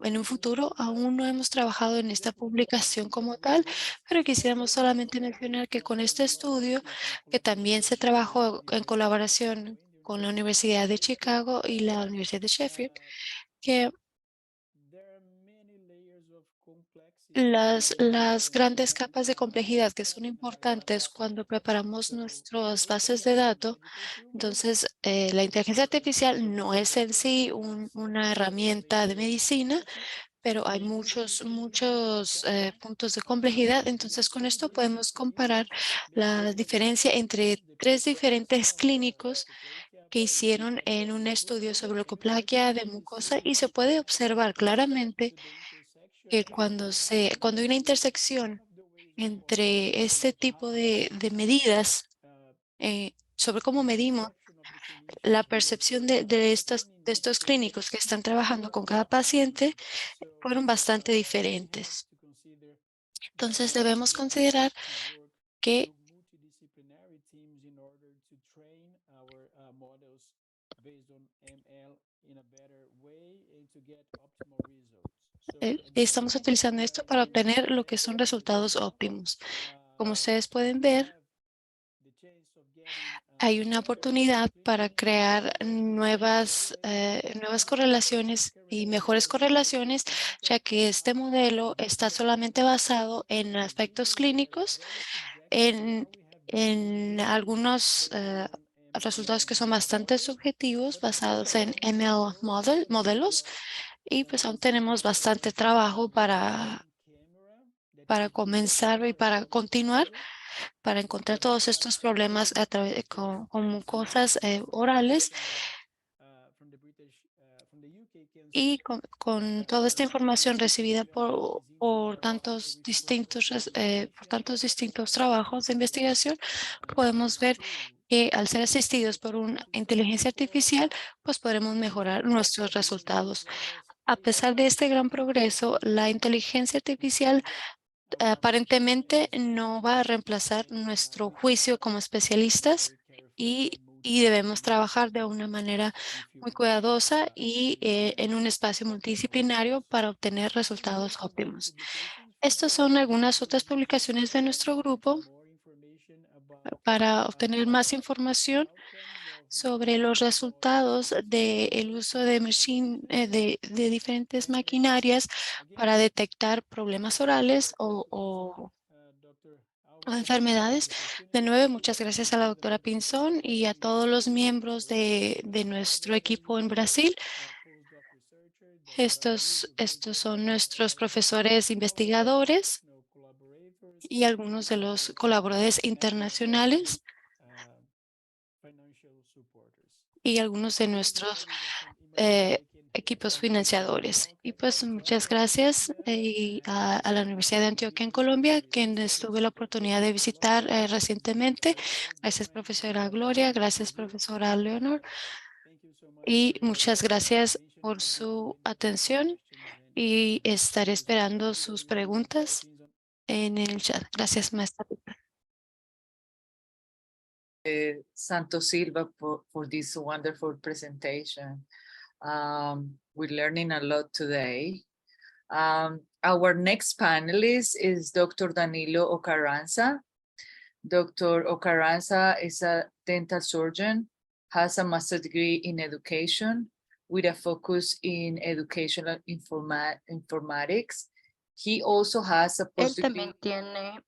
en un futuro. Aún no hemos trabajado en esta publicación como tal, pero quisiéramos solamente mencionar que con este estudio, que también se trabajó en colaboración con la Universidad de Chicago y la Universidad de Sheffield, que las grandes capas de complejidad que son importantes cuando preparamos nuestras bases de datos. Entonces, la inteligencia artificial no es en sí una herramienta de medicina, pero hay muchos puntos de complejidad. Entonces, con esto podemos comparar la diferencia entre 3 diferentes clínicos que hicieron en un estudio sobre leucoplaquia de mucosa y se puede observar claramente que cuando hay una intersección entre este tipo de medidas sobre cómo medimos la percepción de estos clínicos que están trabajando con cada paciente, fueron bastante diferentes. Entonces debemos considerar que estamos utilizando esto para obtener lo que son resultados óptimos. Como ustedes pueden ver, hay una oportunidad para crear nuevas correlaciones y mejores correlaciones, ya que este modelo está solamente basado en aspectos clínicos, en algunos resultados que son bastante subjetivos basados en modelos, y pues aún tenemos bastante trabajo para comenzar y para continuar, para encontrar todos estos problemas a través con cosas orales, y con toda esta información recibida por tantos distintos trabajos de investigación, podemos ver que al ser asistidos por una inteligencia artificial, pues podremos mejorar nuestros resultados. A pesar de este gran progreso, la inteligencia artificial aparentemente no va a reemplazar nuestro juicio como especialistas, y debemos trabajar de una manera muy cuidadosa y en un espacio multidisciplinario para obtener resultados óptimos. Estas son algunas otras publicaciones de nuestro grupo para obtener más información sobre los resultados del uso de diferentes maquinarias para detectar problemas orales o enfermedades. De nuevo, muchas gracias a la doctora Pinzón y a todos los miembros de nuestro equipo en Brasil. Estos son nuestros profesores investigadores y algunos de los colaboradores internacionales y algunos de nuestros equipos financiadores. Y pues muchas gracias a la Universidad de Antioquia en Colombia, quienes tuve la oportunidad de visitar recientemente. Gracias, profesora Gloria. Gracias, profesora Leonor. Y muchas gracias por su atención y estaré esperando sus preguntas en el chat. Gracias, maestra. Santos Silva for this wonderful presentation. We're learning a lot today. Our next panelist is Dr. Danilo Ocarranza. Dr. Ocarranza is a dental surgeon, has a master's degree in education with a focus in educational informatics. He also has a Él postdegree también tiene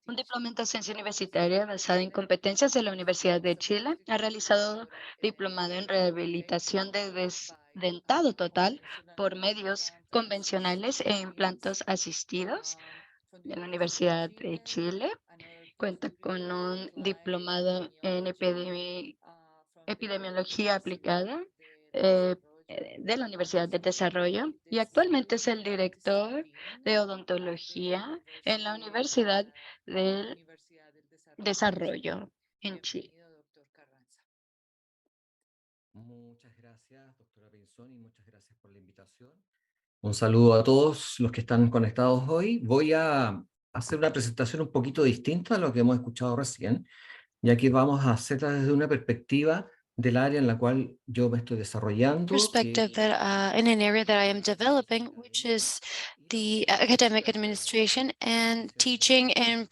un diploma en docencia universitaria basado en competencias de la Universidad de Chile. Ha realizado diplomado en rehabilitación de desdentado total por medios convencionales e implantes asistidos de la Universidad de Chile. Cuenta con un diplomado en epidemiología aplicada de la Universidad de Desarrollo, y actualmente es el director de odontología en la Universidad del Desarrollo en Chile. Muchas gracias, doctora Pinzón, y muchas gracias por la invitación. Un saludo a todos los que están conectados hoy. Voy a hacer una presentación un poquito distinta a lo que hemos escuchado recién, ya que vamos a hacerla desde una perspectiva del área en la cual yo me estoy desarrollando. Perspective that in an area that I am developing, which is the academic administration and teaching and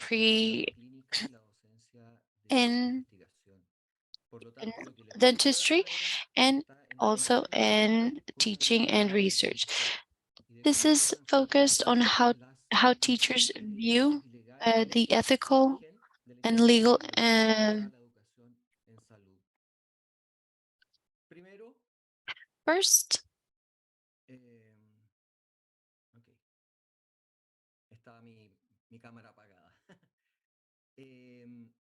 in dentistry, and also in teaching and research. This is focused on how teachers view the ethical and legal first. Está mi cámara apagada.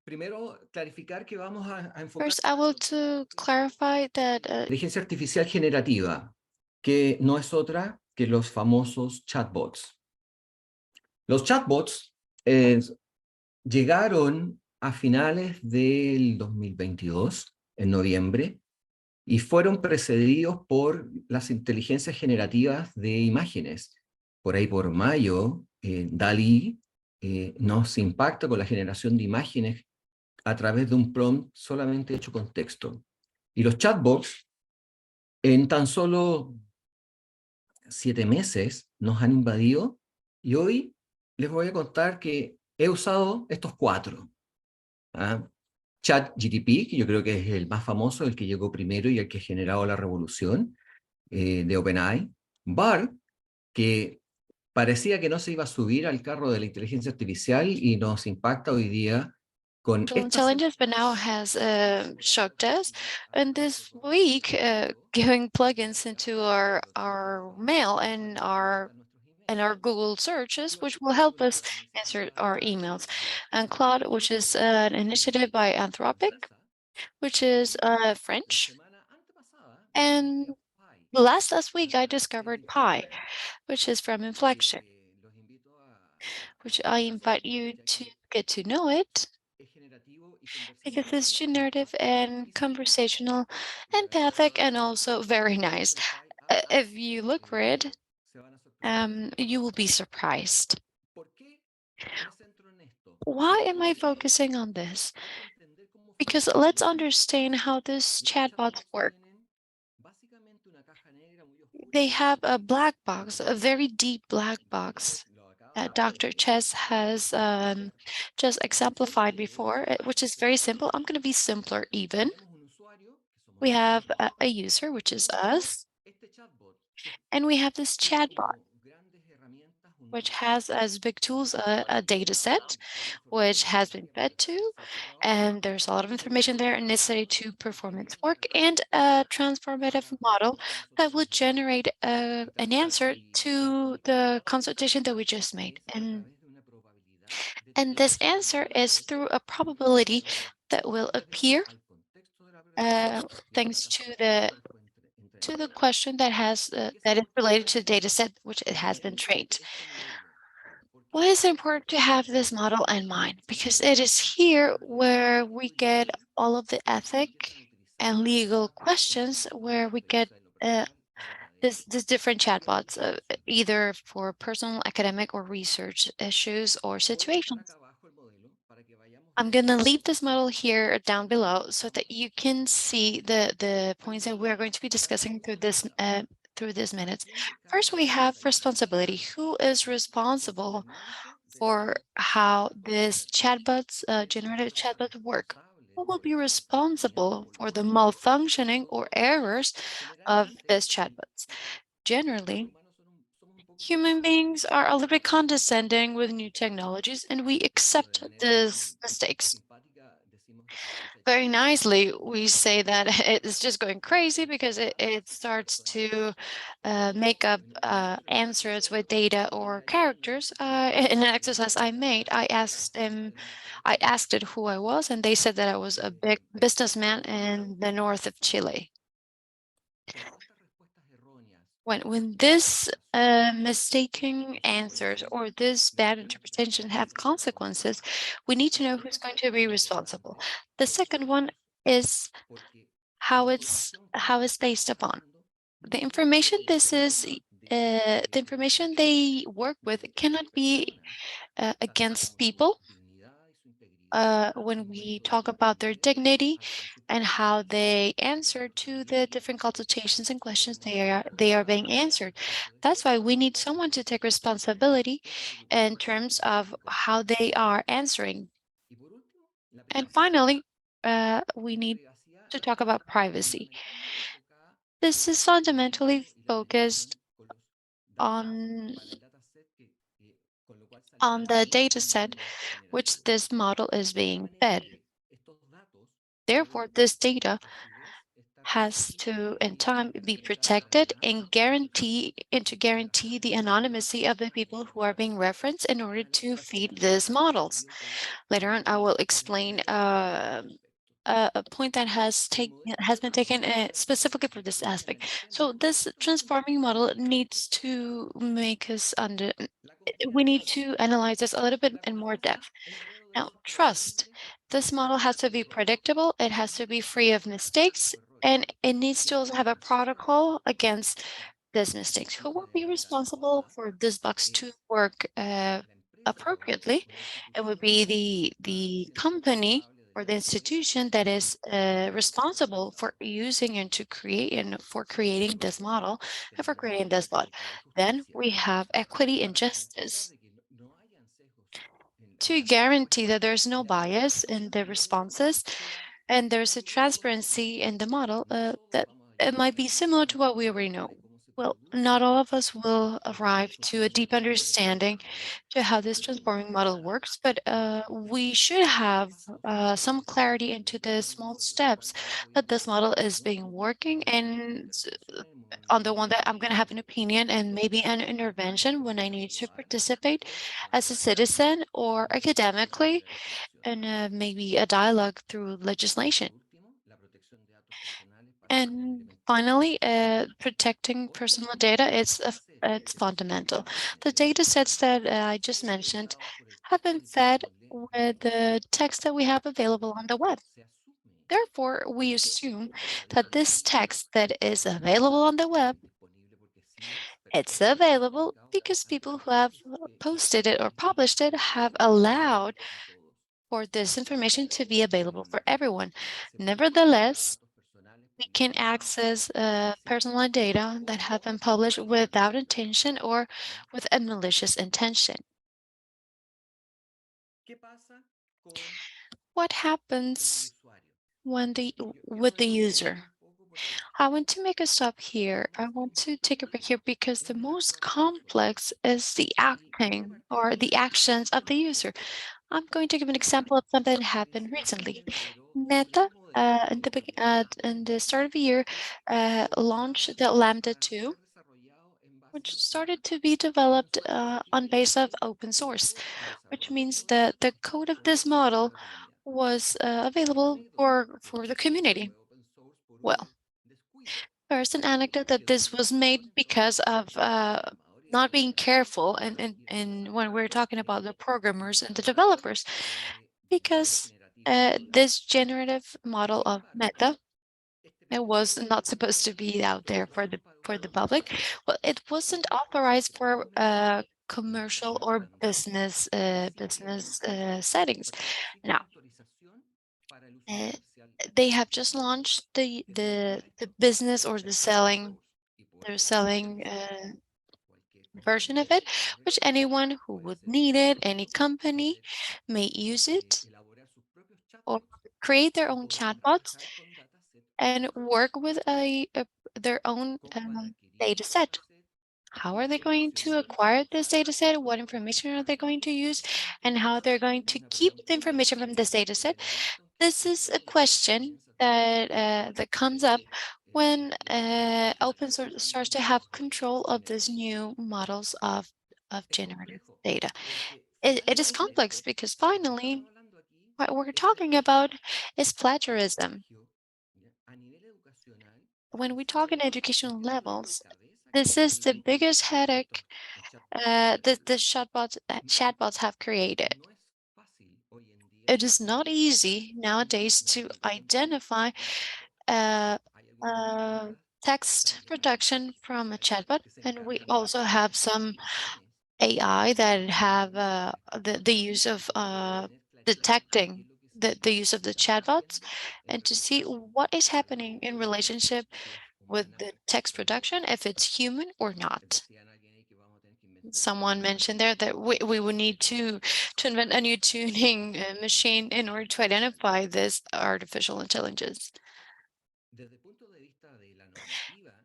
Primero, clarificar que vamos a enfocar First, I will to clarify that inteligencia artificial generativa, que no es otra que los famosos chatbots. Los chatbots llegaron a finales del 2022, en noviembre, y fueron precedidos por las inteligencias generativas de imágenes. Por ahí por mayo, DALL-E nos impacta con la generación de imágenes a través de un prompt solamente hecho con texto. Y los chatbots, en tan solo 7 meses, nos han invadido, y hoy les voy a contar que he usado estos 4. ChatGPT, que yo creo que es el más famoso, el que llegó primero y el que ha generado la revolución de OpenAI. BART, que parecía que no se iba a subir al carro de la inteligencia artificial y nos impacta hoy día con Artificial esta intelligence, but now has shocked us. And this week, giving plugins into our mail and our Google searches, which will help us answer our emails. And Claude, which is an initiative by Anthropic, which is French. And last week, I discovered Pi, which is from Inflection, which I invite you to get to know it because it's generative and conversational, empathic, and also very nice. If you look for it, you will be surprised. Why am I focusing on this? Because let's understand how these chatbots work. They have a black box, a very deep black box. Dr. Chess has just exemplified before, which is very simple. I'm going to be simpler even. We have a user, which is us, and we have this chatbot, which has as big tools a data set, which has been fed to, and there's a lot of information there necessary to perform its work, and a transformative model that will generate an answer to the consultation that we just made. And this answer is through a probability that will appear thanks to the question that is related to the data set which it has been trained. Why is it important to have this model in mind? Because it is here where we get all of the ethic and legal questions, where we get this different chatbots, either for personal, academic, or research issues or situations. I'm going to leave this model here down below so that you can see the points that we're going to be discussing through these minutes. First, we have responsibility. Who is responsible for how this chatbots, generative chatbots work? Who will be responsible for the malfunctioning or errors of these chatbots? Generally, human beings are a little bit condescending with new technologies, and we accept these mistakes. Very nicely, we say that it's just going crazy because it starts to make up answers with data or characters. In an exercise I made, I asked it who I was, and they said that I was a big businessman in the north of Chile. When this mistaken answers or this bad interpretation have consequences, we need to know who's going to be responsible. The second one is how it's based upon. The information the information they work with cannot be against people. When we talk about their dignity and how they answer to the different consultations and questions they are being answered. That's why we need someone to take responsibility in terms of how they are answering. And finally, we need to talk about privacy. This is fundamentally focused on the data set which this model is being fed. Therefore, this data has to, in time, be protected and to guarantee the anonymity of the people who are being referenced in order to feed these models. Later on, I will explain a point that has been taken specifically for this aspect. So this transforming model needs to make us we need to analyze this a little bit in more depth. Now, trust. This model has to be predictable, it has to be free of mistakes, and it needs to also have a protocol against these mistakes. Who will be responsible for this box to work appropriately? It would be the company or the institution that is responsible for using and for creating this model and for creating this bot. Then we have equity and justice. to guarantee that there's no bias in the responses and there's a transparency in the model that it might be similar to what we already know. Well, not all of us will arrive to a deep understanding to how this transforming model works, but we should have some clarity into the small steps that this model is being working, and on the one that I'm going to have an opinion and maybe an intervention when I need to participate as a citizen or academically, and maybe a dialogue through legislation. And finally, protecting personal data is it's fundamental. The data sets that I just mentioned have been fed with the text that we have available on the web. Therefore, we assume that this text that is available on the web, it's available because people who have posted it or published it have allowed for this information to be available for everyone. Nevertheless, we can access personal data that have been published without intention or with a malicious intention. What happens with the user? I want to make a stop here. I want to take a break here because the most complex is the acting or the actions of the user. I'm going to give an example of something that happened recently. Meta, in the start of the year, launched the Lambda 2, which started to be developed on base of open source, which means that the code of this model was available for the community. Well, there's an anecdote that this was made because of not being careful and when we're talking about the programmers and the developers, because this generative model of Meta, it was not supposed to be out there for the public. Well, it wasn't authorized for commercial or business settings. Now, they have just launched the business or the selling version of it, which anyone who would need it, any company may use it or create their own chatbots and work with their own data set. How are they going to acquire this data set? What information are they going to use? And how they're going to keep the information from this data set? This is a question that comes up when open source starts to have control of these new models of generative data. It is complex because finally, what we're talking about is plagiarism. When we talk in educational levels, this is the biggest headache that the chatbots have created. It is not easy nowadays to identify text production from a chatbot, and we also have some AI that have the use of detecting the use of the chatbots and to see what is happening in relationship with the text production, if it's human or not. Someone mentioned there that we would need to invent a new tuning machine in order to identify this artificial intelligence.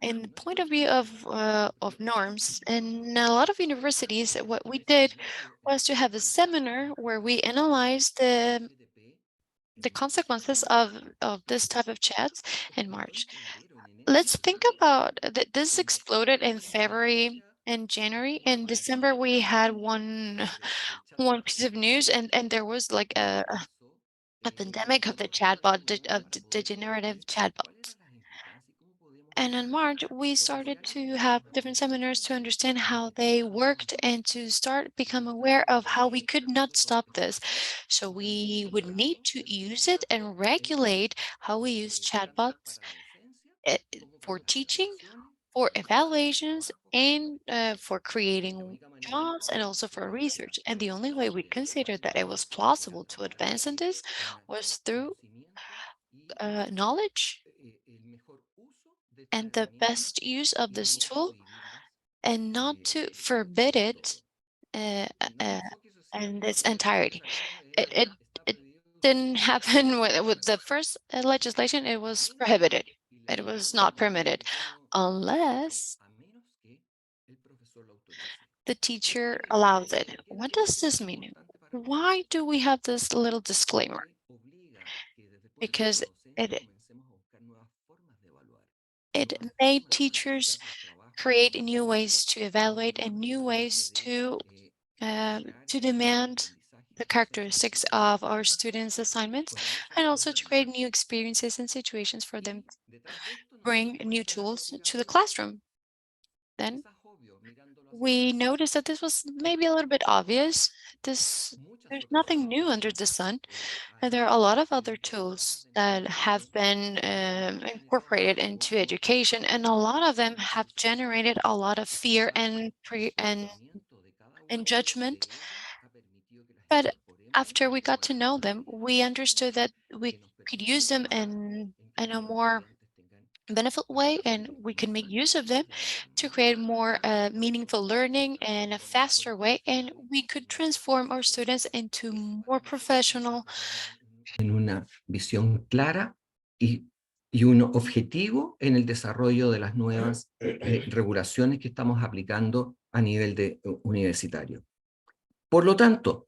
In the point of view of norms, in a lot of universities, what we did was to have a seminar where we analyzed the consequences of this type of chats in March. Let's think about that. This exploded in February and January. In December, we had one piece of news, and there was like a pandemic of the degenerative chatbots. And in March, we started to have different seminars to understand how they worked and to start become aware of how we could not stop this. So we would need to use it and regulate how we use chatbots for teaching, for evaluations, and for creating jobs and also for research. And the only way we considered that it was plausible to advance in this was through knowledge and the best use of this tool, and not to forbid it in its entirety. It didn't happen with the first legislation. It was prohibited. It was not permitted unless the teacher allows it. What does this mean? Why do we have this little disclaimer? Because it made teachers create new ways to evaluate and new ways to demand the characteristics of our students' assignments, and also to create new experiences and situations for them to bring new tools to the classroom. Then we noticed that this was maybe a little bit obvious. There's nothing new under the sun. And there are a lot of other tools that have been incorporated into education, and a lot of them have generated a lot of fear and judgment. But after we got to know them, we understood that we could use them in a more benefit way, and we can make use of them to create more meaningful learning in a faster way, and we could transform our students into more professional. En una visión clara y un objetivo en el desarrollo de las nuevas regulaciones que estamos aplicando a nivel universitario. Por lo tanto,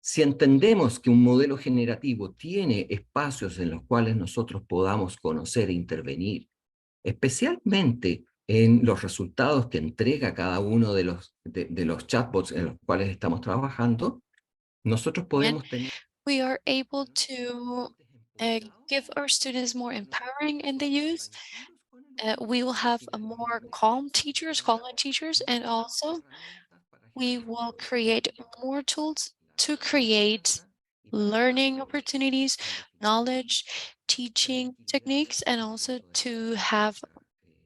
si entendemos que un modelo generativo tiene espacios en los cuales nosotros podamos conocer e intervenir, especialmente en los resultados que entrega cada uno de los chatbots en los cuales estamos trabajando, nosotros podemos tener... We are able to give our students more empowering in the use. We will have a more calm teachers, and also we will create more tools to create learning opportunities, knowledge, teaching techniques, and also to have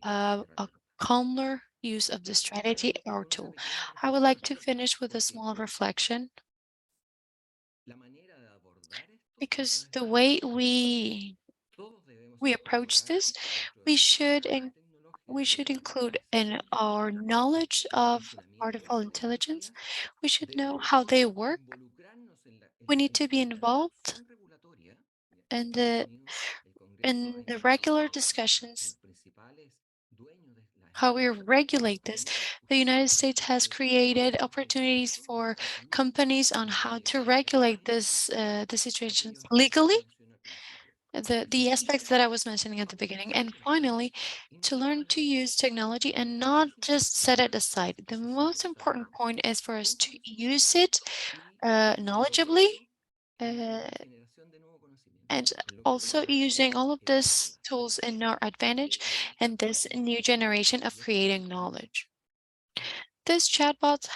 a calmer use of the strategy or tool. I would like to finish with a small reflection, because the way we approach this, we should include in our knowledge of artificial intelligence. We should know how they work. We need to be involved in the regular discussions, how we regulate this. The United States has created opportunities for companies on how to regulate this the situations legally, the aspects that I was mentioning at the beginning. And finally, to learn to use technology and not just set it aside. The most important point is for us to use it knowledgeably, and also using all of these tools in our advantage and this new generation of creating knowledge. These chatbots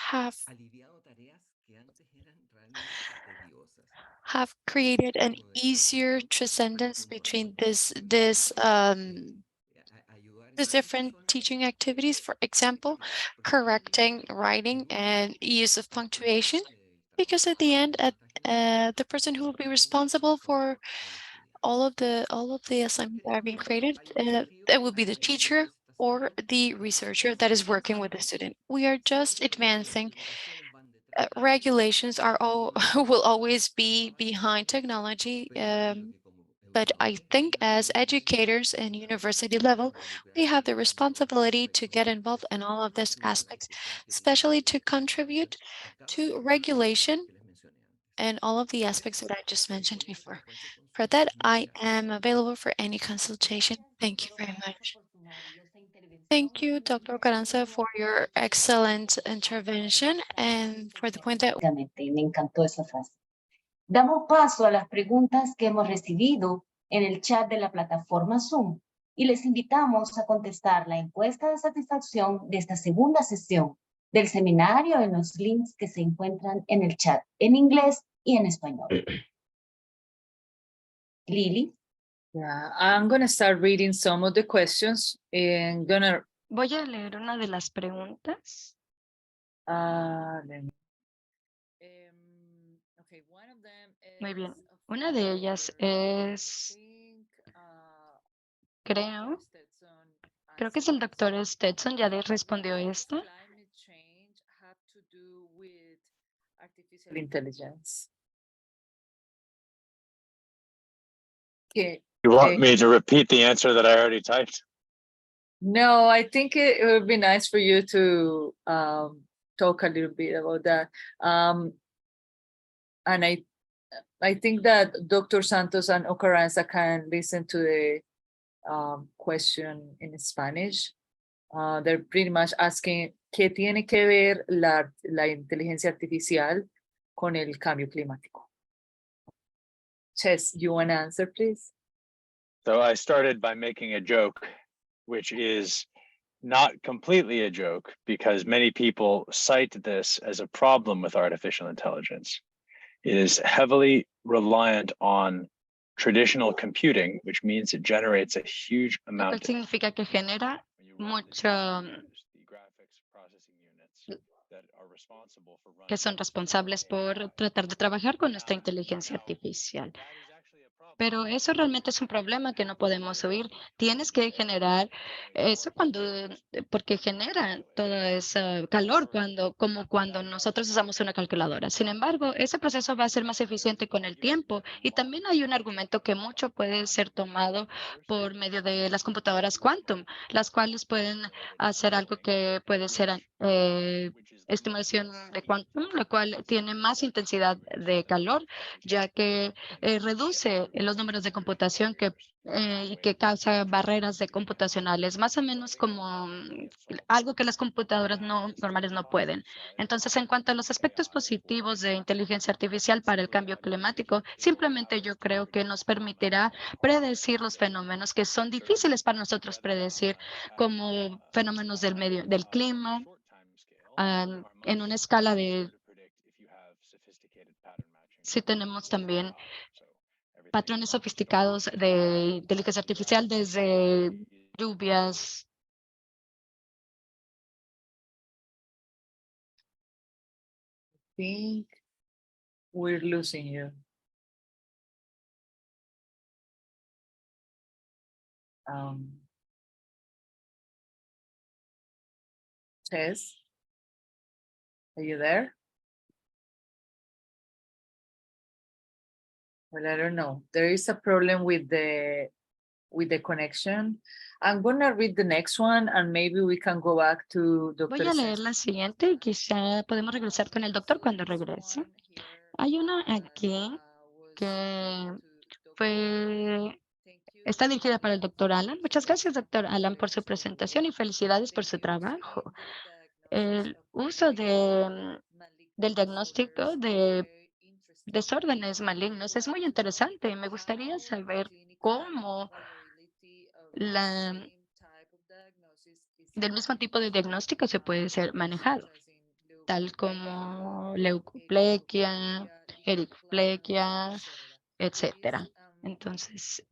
have created an easier transcendence between these different teaching activities. For example, correcting writing and use of punctuation, because at the end, the person who will be responsible for all of the assignments that are being created, it will be the teacher or the researcher that is working with the student. We are just advancing. Regulations are will always be behind technology, but I think as educators and university level, we have the responsibility to get involved in all of these aspects, especially to contribute to regulation and all of the aspects that I just mentioned before. For that, I am available for any consultation. Thank you very much. Thank you, Dr. Carranza, for your excellent intervention and for the point that... Me encantó esa frase. Damos paso a las preguntas que hemos recibido en el chat de la plataforma Zoom y les invitamos a contestar la encuesta de satisfacción de esta segunda sesión del seminario en los links que se encuentran en el chat en inglés y en español. Lily. Yeah, I'm going to start reading some of the questions and Voy a leer una de las preguntas. Okay, one of them is, Muy bien. Una de ellas es, creo que es el doctor Stetson, ya le respondió esta. artificial intelligence. Okay. You want Okay. me to repeat the answer that I already typed? No, I think it would be nice for you to talk a little bit about that. And I think that Dr. Santos and Ocaranza can listen to the question in Spanish. They're pretty much asking, ¿qué tiene que ver la inteligencia artificial con el cambio climático? Chess, you want to answer, please? So I started by making a joke, which is not completely a joke because many people cite this as a problem with artificial intelligence. It is heavily reliant on traditional computing, which means it generates a huge Lo cual amount of significa que genera mucho que son responsables por tratar de trabajar con nuestra inteligencia artificial. Pero eso realmente es un problema que no podemos huir. Tienes que generar eso porque genera todo ese calor como cuando nosotros usamos una calculadora. Sin embargo, ese proceso va a ser más eficiente con el tiempo. Y también hay un argumento que mucho puede ser tomado por medio de las computadoras quantum, las cuales pueden hacer algo que puede ser estimulación de quantum, la cual tiene más intensidad de calor, ya que reduce los números de computación y que causa barreras computacionales, más o menos como algo que las computadoras normales no pueden. Entonces, en cuanto a los aspectos positivos de inteligencia artificial para el cambio climático, simplemente yo creo que nos permitirá predecir los fenómenos que son difíciles para nosotros predecir, como fenómenos del clima, en una escala si tenemos también patrones sofisticados de inteligencia artificial desde lluvias. I think we're losing you. Chess, are you there? Well, I don't know. There is a problem with the connection. I'm gonna read the next one and maybe we can go back to Dr. Voy a leer la siguiente y quizá podemos regresar con el doctor cuando regrese. Hay una aquí que está dirigida para el doctor Alan. Muchas gracias, doctor Alan, por su presentación y felicidades por su trabajo. El uso del diagnóstico de desórdenes malignos es muy interesante y me gustaría saber cómo del mismo tipo de diagnóstico se puede ser manejado, tal como leucoplequia, ericoplequia, etcétera. Entonces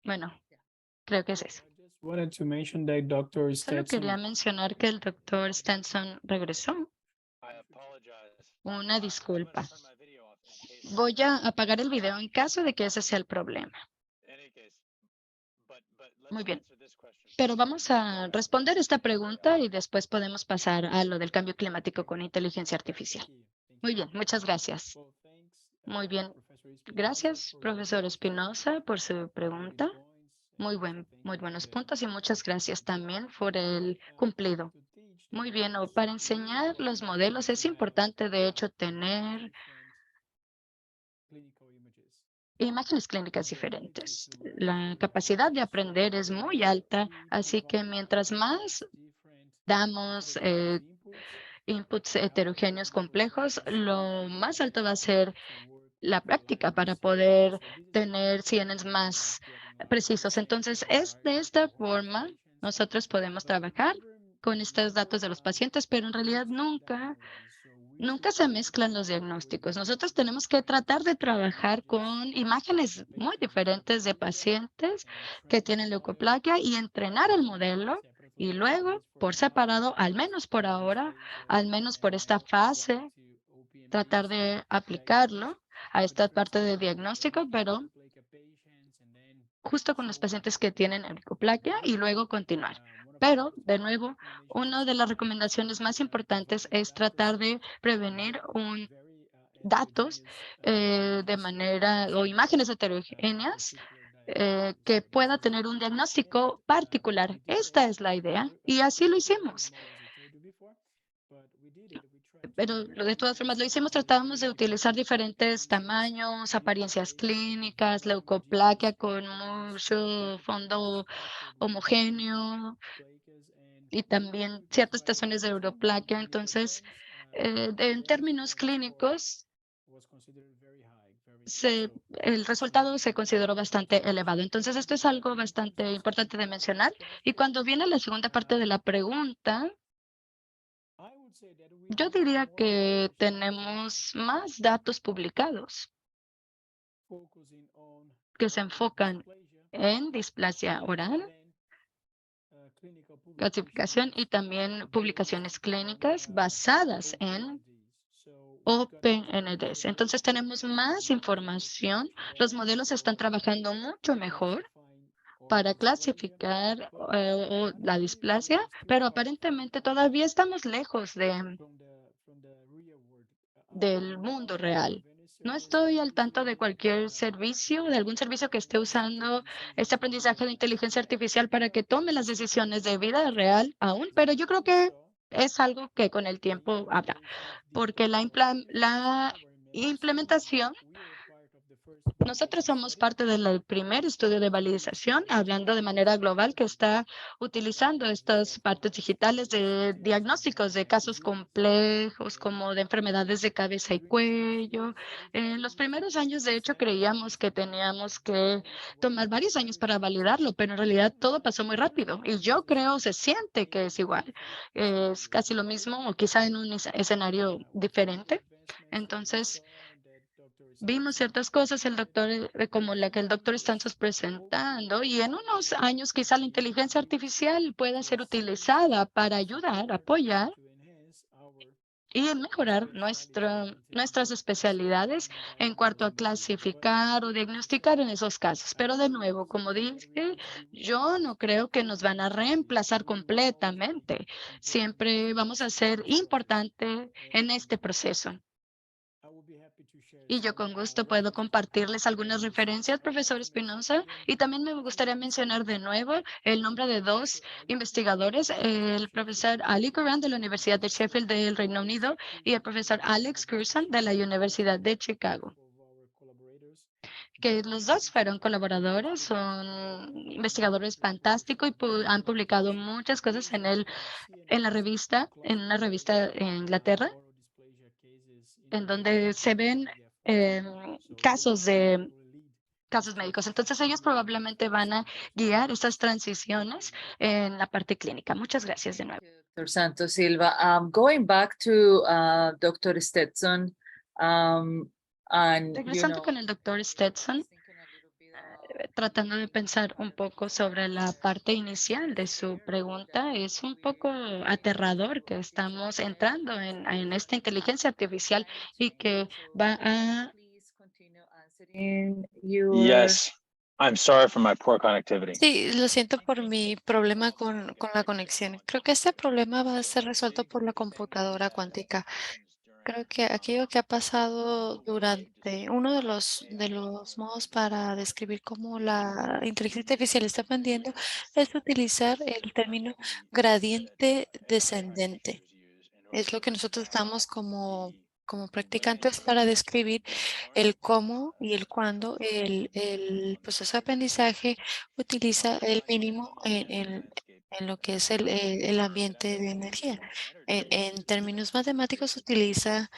bueno, creo que es eso. Wanted to mention that Dr. Solo quería Stetson mencionar que el doctor Stenson regresó. Una disculpa. Voy a apagar el video en caso de que ese sea el problema. Muy bien. Pero vamos a responder esta pregunta y después podemos pasar a lo del cambio climático con inteligencia artificial. Muy bien, muchas gracias. Muy bien. Gracias, profesor Espinosa, por su pregunta. Muy buenos puntos y muchas gracias también por el cumplido. Muy bien, para enseñar los modelos es importante, de hecho, tener imágenes clínicas diferentes. La capacidad de aprender es muy alta, así que mientras más damos inputs heterogéneos complejos, lo más alto va a ser la práctica para poder tener CNNs más precisos. Entonces, de esta forma, nosotros podemos trabajar con estos datos de los pacientes, pero en realidad nunca se mezclan los diagnósticos. Nosotros tenemos que tratar de trabajar con imágenes muy diferentes de pacientes que tienen leucoplaquia y entrenar el modelo y luego, por separado, al menos por ahora, al menos por esta fase, tratar de aplicarlo a esta parte de diagnóstico, pero justo con los pacientes que tienen ericoplaquia y luego continuar. Pero, de nuevo, una de las recomendaciones más importantes es tratar de prevenir datos de manera o imágenes heterogéneas que pueda tener un diagnóstico particular. Esta es la idea y así lo hicimos. Pero de todas formas lo hicimos, tratábamos de utilizar diferentes tamaños, apariencias clínicas, leucoplaquia con mucho fondo homogéneo y también ciertas estaciones de europlaquia. Entonces, en términos clínicos, el resultado se consideró bastante elevado. Entonces, esto es algo bastante importante de mencionar. Y cuando viene la segunda parte de la pregunta, yo diría que tenemos más datos publicados que se enfocan en displasia oral, clasificación y también publicaciones clínicas basadas en OpenNDS. Entonces tenemos más información. Los modelos están trabajando mucho mejor para clasificar la displasia, pero aparentemente todavía estamos lejos del mundo real. No estoy al tanto de cualquier servicio, de algún servicio que esté usando este aprendizaje de inteligencia artificial para que tome las decisiones de vida real aún, pero yo creo que es algo que con el tiempo habrá, porque la implementación, nosotros somos parte del primer estudio de validación, hablando de manera global, que está utilizando estas partes digitales de diagnósticos de casos complejos, como de enfermedades de cabeza y cuello. En los primeros años, de hecho, creíamos que teníamos que tomar varios años para validarlo, pero en realidad todo pasó muy rápido. Y yo creo, se siente que es igual. Es casi lo mismo, o quizá en un escenario diferente. Entonces, vimos ciertas cosas, el doctor, como la que el doctor Stanzos presentando, y en unos años quizá la inteligencia artificial pueda ser utilizada para ayudar, apoyar y en mejorar nuestras especialidades en cuanto a clasificar o diagnosticar en esos casos. Pero de nuevo, como dije, yo no creo que nos van a reemplazar completamente. Siempre vamos a ser importante en este proceso. Y yo con gusto puedo compartirles algunas referencias, profesor Espinosa. Y también me gustaría mencionar de nuevo el nombre de dos investigadores, el profesor Ali Curran de la Universidad de Sheffield del Reino Unido y el profesor Alex Curson de la Universidad de Chicago, que los dos fueron colaboradores, son investigadores fantásticos y han publicado muchas cosas en una revista en Inglaterra, en donde se ven casos médicos. Entonces ellos probablemente van a guiar estas transiciones en la parte clínica. Muchas gracias de nuevo. Dr. Santos Silva. Going back to Dr. Stetson, and Regresando con el doctor Stetson, tratando de pensar un poco sobre la parte inicial de su pregunta, es un poco aterrador que estamos entrando en esta inteligencia artificial y que va a... Yes, I'm sorry for my poor connectivity. Sí, lo siento por mi problema con la conexión. Creo que este problema va a ser resuelto por la computadora cuántica. Creo que aquello que ha pasado durante uno de los modos para describir cómo la inteligencia artificial está aprendiendo es utilizar el término gradiente descendente. Es lo que nosotros estamos como practicantes para describir el cómo y el cuándo el proceso de aprendizaje utiliza el mínimo en lo que es el ambiente de energía. En términos matemáticos utiliza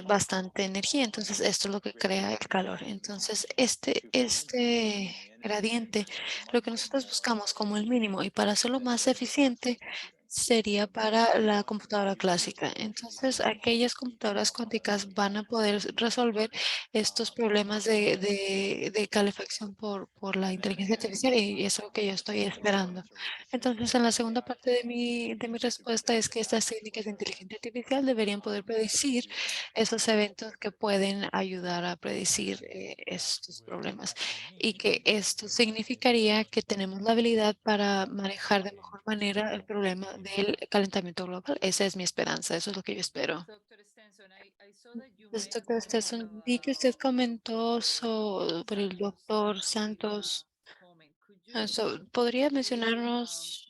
bastante energía, entonces esto es lo que crea el calor. Entonces este gradiente, lo que nosotros buscamos como el mínimo y para hacerlo más eficiente, sería para la computadora clásica. Entonces, aquellas computadoras cuánticas van a poder resolver estos problemas de calefacción por la inteligencia artificial y eso es lo que yo estoy esperando. Entonces, en la segunda parte de mi respuesta es que estas técnicas de inteligencia artificial deberían poder predecir esos eventos que pueden ayudar a predecir estos problemas y que esto significaría que tenemos la habilidad para manejar de mejor manera el problema del calentamiento global. Esa es mi esperanza, eso es lo que yo espero. Dr. Stenson, I saw that you Entonces, made a doctor comment Stetson, vi que usted comentó sobre el doctor Santos. comment. Could you ¿Podría please, mencionarnos,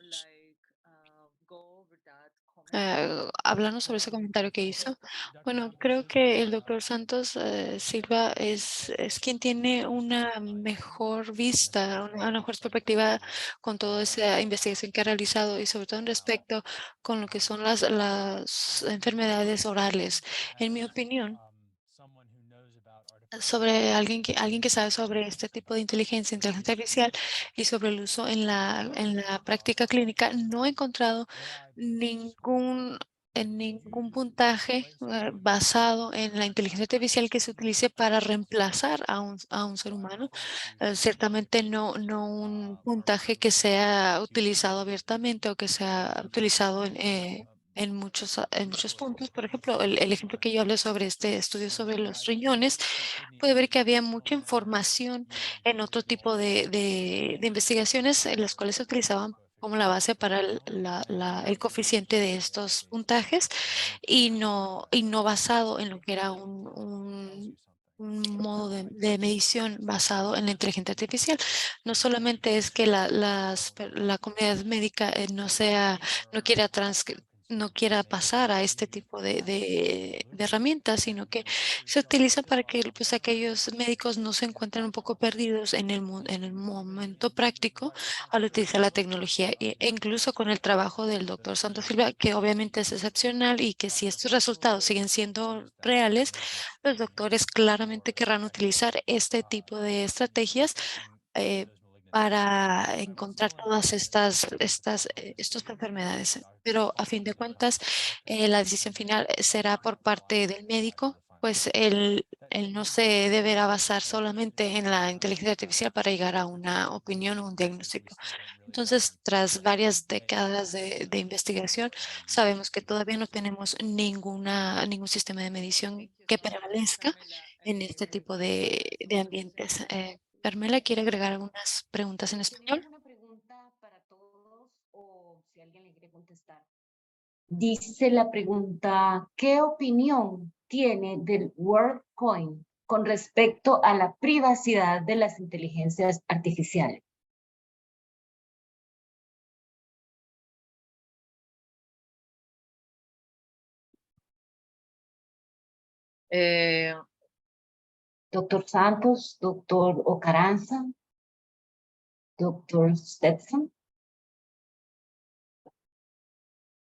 go over that comment? hablarnos sobre ese comentario que hizo? Bueno, creo que el doctor Santos Silva es quien tiene una mejor vista, una mejor perspectiva con toda esa investigación que ha realizado y sobre todo en respecto con lo que son las enfermedades orales. En mi opinión, sobre alguien que sabe sobre este tipo de inteligencia artificial y sobre el uso en la práctica clínica, no he encontrado ningún, ningún puntaje basado en la inteligencia artificial que se utilice para reemplazar a un ser humano. Ciertamente no un puntaje que sea utilizado abiertamente o que sea utilizado en muchos puntos. Por ejemplo, el ejemplo que yo hablé sobre este estudio sobre los riñones, puede ver que había mucha información en otro tipo de investigaciones en las cuales se utilizaban como la base para el coeficiente de estos puntajes y no basado en lo que era un modo de medición basado en la inteligencia artificial. No solamente es que la comunidad médica no quiera no quiera pasar a este tipo de herramientas, sino que se utiliza para que pues, aquellos médicos no se encuentren un poco perdidos en el momento práctico al utilizar la tecnología. E incluso con el trabajo del doctor Santos Silva, que obviamente es excepcional y que si estos resultados siguen siendo reales, los doctores claramente querrán utilizar este tipo de estrategias eh, para encontrar todas estas enfermedades. Pero a fin de cuentas, la decisión final será por parte del médico, pues él no se deberá basar solamente en la inteligencia artificial para llegar a una opinión o un diagnóstico. Entonces, tras varias décadas de investigación, sabemos que todavía no tenemos ningún sistema de medición que prevalezca en este tipo de ambientes. Carmela, ¿quiere agregar algunas preguntas en Tenemos español? una pregunta para todos o si alguien le quiere contestar. Dice la pregunta, ¿qué opinión tiene del WorldCoin con respecto a la privacidad de las inteligencias artificiales? Eh, Doctor Santos, doctor Ocaranza, doctor Stetson.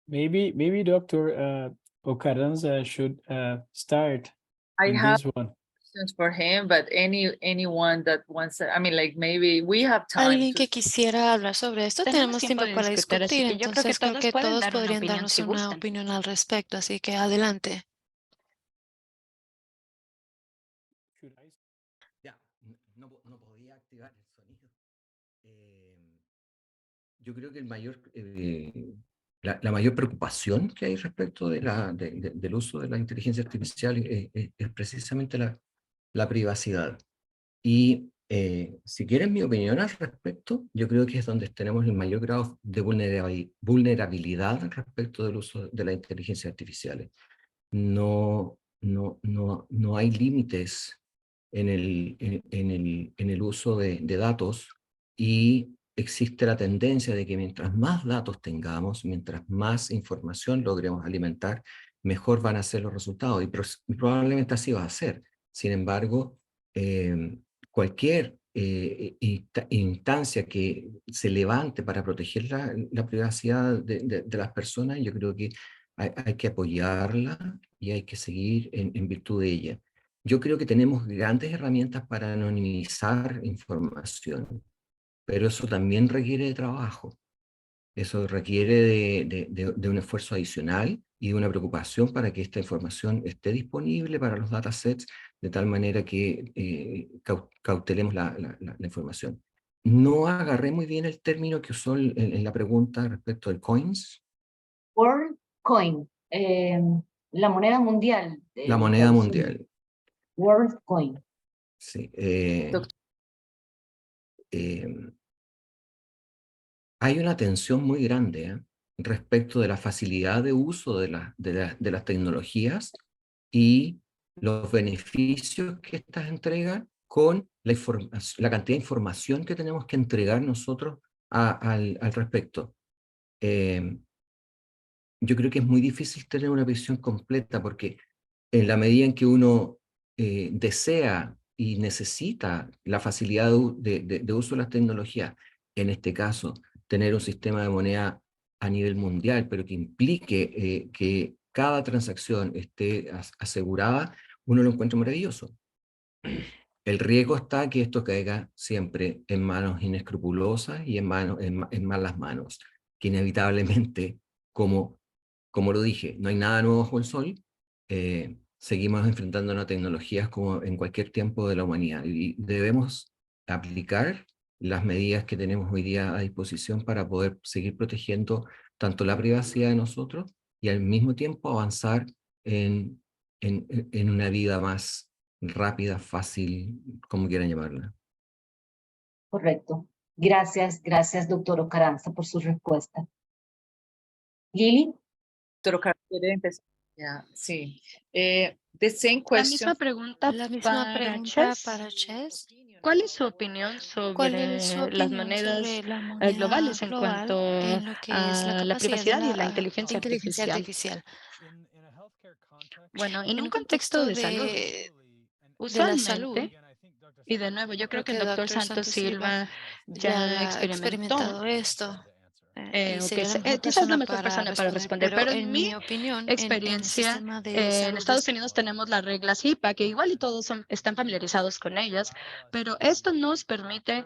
Maybe Dr. Ocaranza should start I in have this one. questions for him, but anyone that wants, I mean, like maybe we have time ¿Alguien to. que quisiera hablar sobre esto? Tenemos Tenemos tiempo tiempo de para discutir, así discutir, que yo creo que entonces creo todos que pueden todos dar una podrían opinión darnos si una gustan. opinión al respecto, así que adelante. Ya, no podía activar el sonido. Yo creo que la mayor preocupación que hay respecto del uso de la inteligencia artificial es precisamente la privacidad. Y si quieren mi opinión al respecto, yo creo que es donde tenemos el mayor grado de vulnerabilidad respecto del uso de la inteligencia artificial. No hay límites en el uso de datos y existe la tendencia de que mientras más datos tengamos, mientras más información logremos alimentar, mejor van a ser los resultados y probablemente así va a ser. Sin embargo, cualquier instancia que se levante para proteger la privacidad de las personas, yo creo que hay que apoyarla y hay que seguir en virtud de ella. Yo creo que tenemos grandes herramientas para anonimizar información, pero eso también requiere de trabajo. Eso requiere de un esfuerzo adicional y de una preocupación para que esta información esté disponible para los datasets de tal manera que cautelemos la información. No agarré muy bien el término que usó en la pregunta respecto del coins. World Coin, la moneda mundial. de La los moneda Estados Unidos. mundial. World Coin. Sí. Doctor. Hay una tensión muy grande respecto de la facilidad de uso de las tecnologías y los beneficios que estas entregan con la cantidad de información que tenemos que entregar nosotros al respecto. Yo creo que es muy difícil tener una visión completa porque en la medida en que uno desea y necesita la facilidad de uso de las tecnologías, en este caso, tener un sistema de moneda a nivel mundial, pero que implique que cada transacción esté asegurada, uno lo encuentra maravilloso. El riesgo está que esto caiga siempre en manos inescrupulosas y en malas manos, que inevitablemente, como lo dije, no hay nada nuevo bajo el sol, seguimos enfrentándonos a tecnologías como en cualquier tiempo de la humanidad y debemos aplicar las medidas que tenemos hoy día a disposición para poder seguir protegiendo tanto la privacidad de nosotros y al mismo tiempo avanzar en una vida más rápida, fácil, como quieran llamarla. Correcto. Gracias, doctor Ocaranza, por su respuesta. Lili. Doctor Carlos, ¿quiere empezar? Sí. The same question. La misma pregunta para Chess. ¿Cuál es su opinión sobre las monedas globales en cuanto en lo que es la a la capacidad privacidad de y la la inteligencia artificial? Bueno, en En un un contexto contexto de salud, de la salud, usualmente, y de nuevo, yo creo creo que el que el doctor doctor Santos Santos Silva Silva ya ya ha experimentó experimentado esto y o que sería la mejor quizás la persona mejor para persona para responder, responder, pero pero en en mi mi opinión, en el experiencia sistema de en salud de Estados Unidos tenemos las reglas HIPAA, que igual y todos están familiarizados con ellas, pero esto nos permite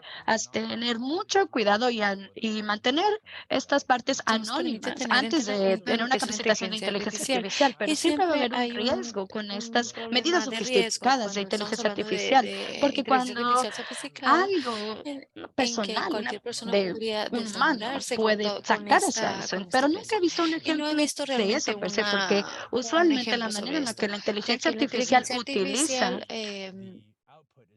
tener mucho cuidado y mantener estas partes esto nos permite anónimas tener antes de entrenamiento en tener lo una que es la capacitación de inteligencia inteligencia artificial. artificial, pero Y siempre va a siempre haber un hay riesgo con un estas medidas problema de riesgo sofisticadas de cuando estamos inteligencia hablando artificial, de porque inteligencia cuando artificial sofisticada, algo en que personal, cualquier persona de podría un humano desahogarse puede con sacar hacia esta, eso, con pero esta nunca he cosa. visto un Y no he ejemplo visto de realmente eso per se, porque un usualmente la ejemplo manera sobre en la que esto, la ya inteligencia que la artificial inteligencia utiliza artificial,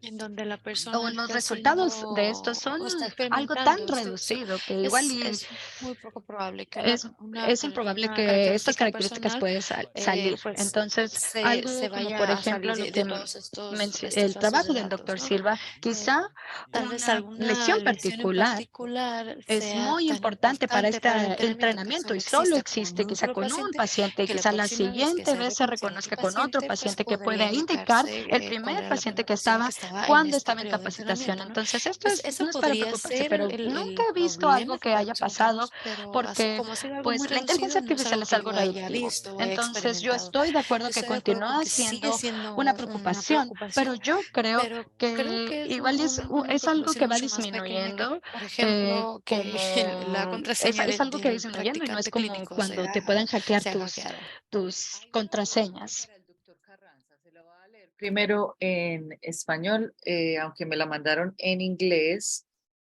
en donde la o persona los está resultados de esto haciendo son o está algo tan experimentando esto, reducido que igual y es muy poco probable que es improbable una que estas característica características personal puedan salir. pues Entonces, algo se como por vaya a ejemplo salir lo que de todos estos el bases de trabajo del datos, doctor ¿no? Silva, quizá Tal vez una alguna lesión lesión en particular particular es sea muy tan importante para importante para el este entrenamiento que entrenamiento solo y solo exista con existe un quizá solo con un paciente, paciente, que la quizá la próxima vez que siguiente se vez se reconozca otro reconozca con otro paciente, pues paciente que podría pueda indicar indicarse el cuál primer era la paciente primera que opción que estaba estaba en cuando este estaba en periodo de capacitación. entrenamiento, ¿no? Entonces, esto Pues eso no es para podría preocuparse, ser pero nunca el he visto algo problema que que haya podemos pasado encontrarnos, pero así porque como ha sido algo muy pues la reducido, inteligencia no es artificial algo es que algo yo haya reductivo. visto o haya Entonces, yo experimentado. estoy de acuerdo Yo que estoy de acuerdo con continúa que sigue siendo siendo una una preocupación, pero preocupación, yo creo pero creo que que es igual una es algo preocupación que va mucho más pequeña que, disminuyendo por ejemplo, que como la contraseña es algo que va del disminuyendo y no es practicante como clínico cuando te puedan hackear sea hackeado. tus contraseñas. Para el doctor Carranza, se lo voy a leer primero en español, aunque me la mandaron en inglés,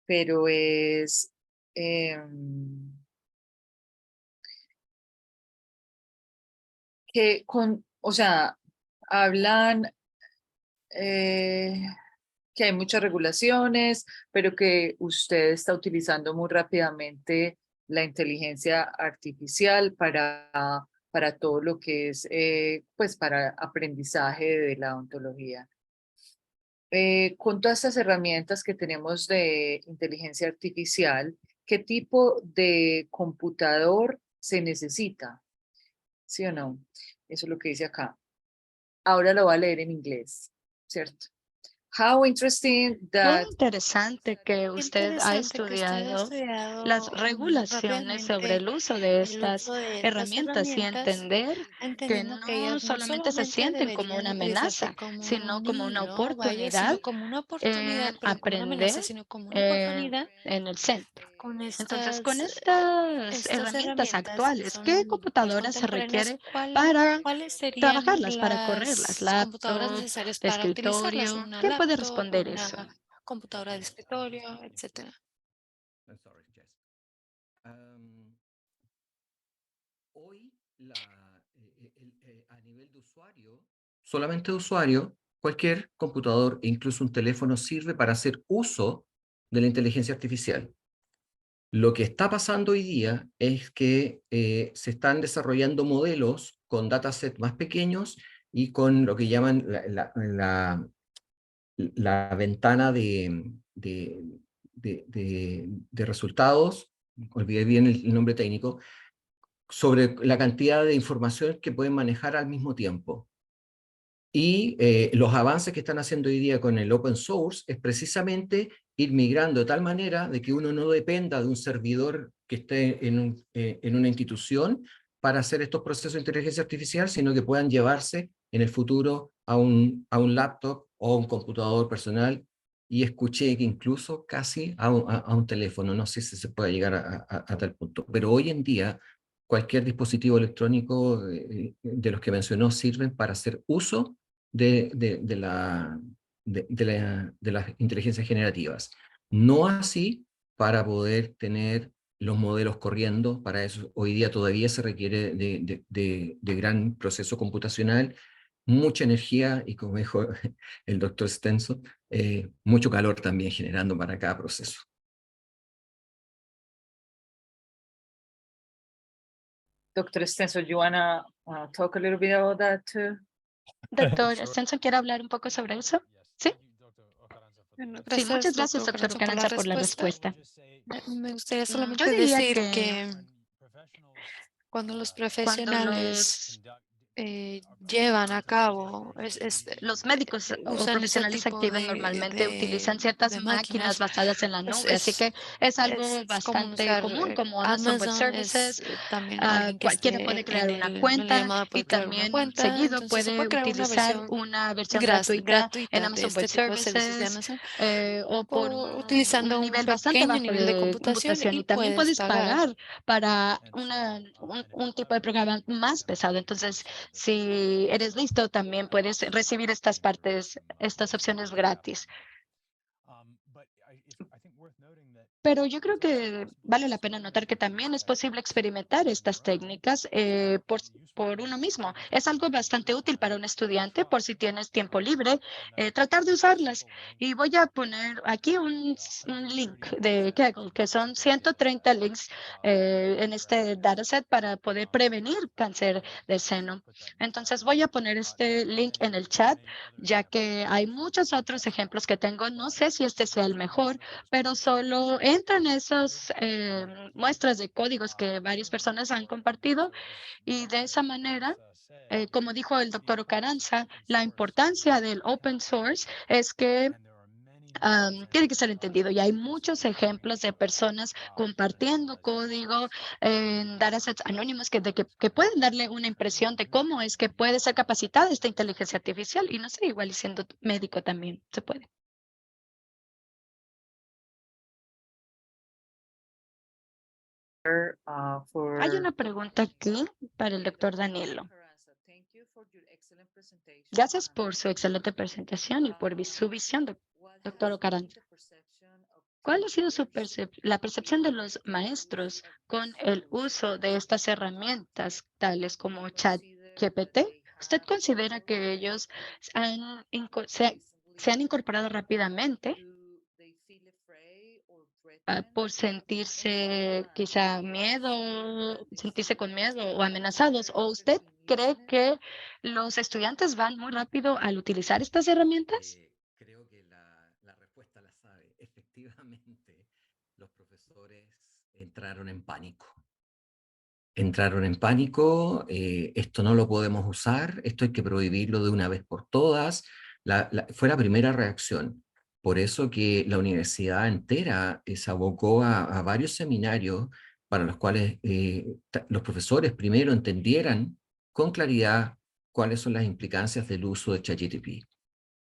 pero es que o sea, hablan que hay muchas regulaciones, pero que usted está utilizando muy rápidamente la inteligencia artificial para todo lo que es, pues, para aprendizaje de la ontología. Con todas estas herramientas que tenemos de inteligencia artificial, ¿qué tipo de computador se necesita? ¿Sí o no? Eso es lo que dice acá. Ahora lo voy a leer en inglés, ¿cierto? How interesting Qué that interesante que Qué usted ha interesante que usted ha estudiado las estudiado regulaciones sobre rápidamente el uso de el estas uso de estas herramientas y herramientas, entender que entendiendo que no ellas no solamente se solamente sienten como deberían una utilizarse amenaza, como sino como un una hilo, vaya, oportunidad sino como una oportunidad, en perdón, como una aprender amenaza, sino como una oportunidad en el centro. Con Entonces, con estas estas herramientas que actuales, son ¿qué más computadoras se contemporáneas, requiere para ¿cuáles serían trabajarlas, para correrlas? las computadoras Laptop, necesarias de para utilizarlas? escritorio. ¿Una ¿Quién puede laptop, responder eso? una computadora de escritorio, etcétera? I'm sorry, Jess. Hoy, a nivel de usuario, solamente de usuario, cualquier computador, incluso un teléfono, sirve para hacer uso de la inteligencia artificial. Lo que está pasando hoy día es que se están desarrollando modelos con datasets más pequeños y con lo que llaman la ventana de resultados, olvidé bien el nombre técnico, sobre la cantidad de información que pueden manejar al mismo tiempo. Y los avances que están haciendo hoy día con el open source es precisamente ir migrando de tal manera de que uno no dependa de un servidor que esté en una institución para hacer estos procesos de inteligencia artificial, sino que puedan llevarse en el futuro a un laptop o a un computador personal. Y escuché que incluso casi a un teléfono, no sé si se puede llegar a tal punto, pero hoy en día cualquier dispositivo electrónico de los que mencionó sirven para hacer uso de las inteligencias generativas. No así para poder tener los modelos corriendo. Para eso hoy día todavía se requiere de gran proceso computacional, mucha energía y, como dijo el doctor Stenson, mucho calor también generando para cada proceso. Dr. Stenson, you wanna talk a little bit about that too? Doctor Stenson, ¿quiere hablar un poco sobre eso? Sí. Bueno, Sí, muchas gracias, gracias, doctor doctor Carranza, Carranza, por la respuesta. Me gustaría Yo solamente diría decir que que cuando los cuando profesionales llevan a cabo, los médicos o usan ese profesionales tipo activos normalmente utilizan ciertas de máquinas máquinas, basadas en la pues nube, así que es algo es común bastante usar común como Amazon Web Amazon, Services. es también alguien que Cualquiera esté puede crear una en la cuenta llamada y puede crear una también cuenta, seguido entonces se puede puede crear utilizar una versión gratuita en gratuita de Amazon Web este tipo de servicios de Services Amazon, o por utilizando un un nivel bastante pequeño bajo nivel de de computación computación y y también puedes puedes pagar. pagar para un tipo de programa más pesado. Entonces, si eres listo, también puedes recibir estas opciones gratis. Pero yo creo que vale la pena notar que también es posible experimentar estas técnicas por uno mismo. Es algo bastante útil para un estudiante por si tienes tiempo libre, tratar de usarlas. Y voy a poner aquí un link de Kaggle, que son 130 links en este dataset para poder prevenir cáncer de seno. Entonces voy a poner este link en el chat, ya que hay muchos otros ejemplos que tengo. No sé si este sea el mejor, pero solo entran esas muestras de códigos que varias personas han compartido y de esa manera, como dijo el doctor Ocaranza, la importancia del open source es que tiene que ser entendido y hay muchos ejemplos de personas compartiendo código en datasets anónimos que pueden darle una impresión de cómo es que puede ser capacitada esta inteligencia artificial y no sé, igual y siendo médico también se puede. Hay una pregunta aquí para el doctor Danilo. Gracias por su excelente presentación y por su visión, doctor Ocaranza. ¿Cuál ha sido la percepción de los maestros con el uso de estas herramientas, tales como ChatGPT? ¿Usted considera que ellos se han incorporado rápidamente por sentirse quizá sentirse con miedo o amenazados? ¿O usted cree que los estudiantes van muy rápido al utilizar estas herramientas? Creo que la respuesta la sabe. Efectivamente, los profesores entraron en pánico. Entraron en pánico, esto no lo podemos usar, esto hay que prohibirlo de una vez por todas. Fue la primera reacción. Por eso que la universidad entera se abocó a varios seminarios para los cuales los profesores primero entendieran con claridad cuáles son las implicancias del uso de ChatGPT.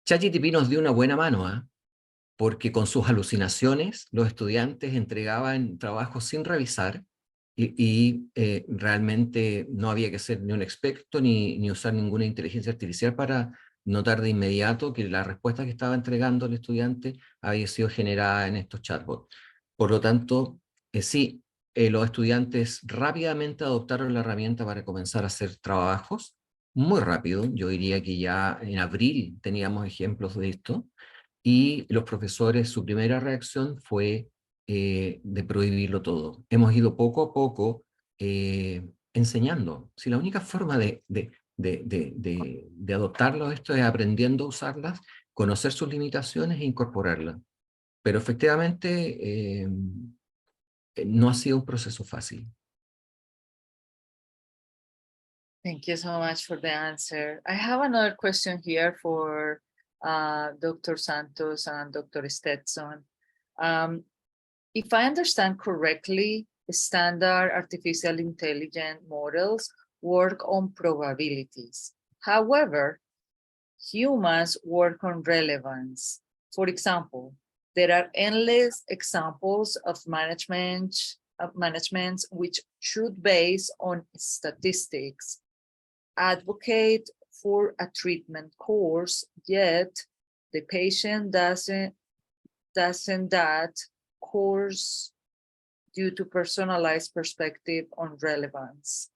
ChatGPT nos dio una buena mano, porque con sus alucinaciones los estudiantes entregaban trabajos sin revisar y realmente no había que ser ni un experto ni usar ninguna inteligencia artificial para notar de inmediato que la respuesta que estaba entregando el estudiante había sido generada en estos chatbots. Por lo tanto, sí, los estudiantes rápidamente adoptaron la herramienta para comenzar a hacer trabajos, muy rápido. Yo diría que ya en abril teníamos ejemplos de esto, y los profesores, su primera reacción fue de prohibirlo todo. Hemos ido poco a poco enseñando. Si la única forma de adoptarlo esto es aprendiendo a usarlas, conocer sus limitaciones e incorporarlas. Pero efectivamente no ha sido un proceso fácil. Thank you so much for the answer. I have another question here for Dr. Santos and Dr. Stetson. If I understand correctly, standard artificial intelligence models work on probabilities. However, humans work on relevance. For example, there are endless examples of managements which should base on statistics, advocate for a treatment course, yet the patient doesn't that course due to personalized perspective on relevance.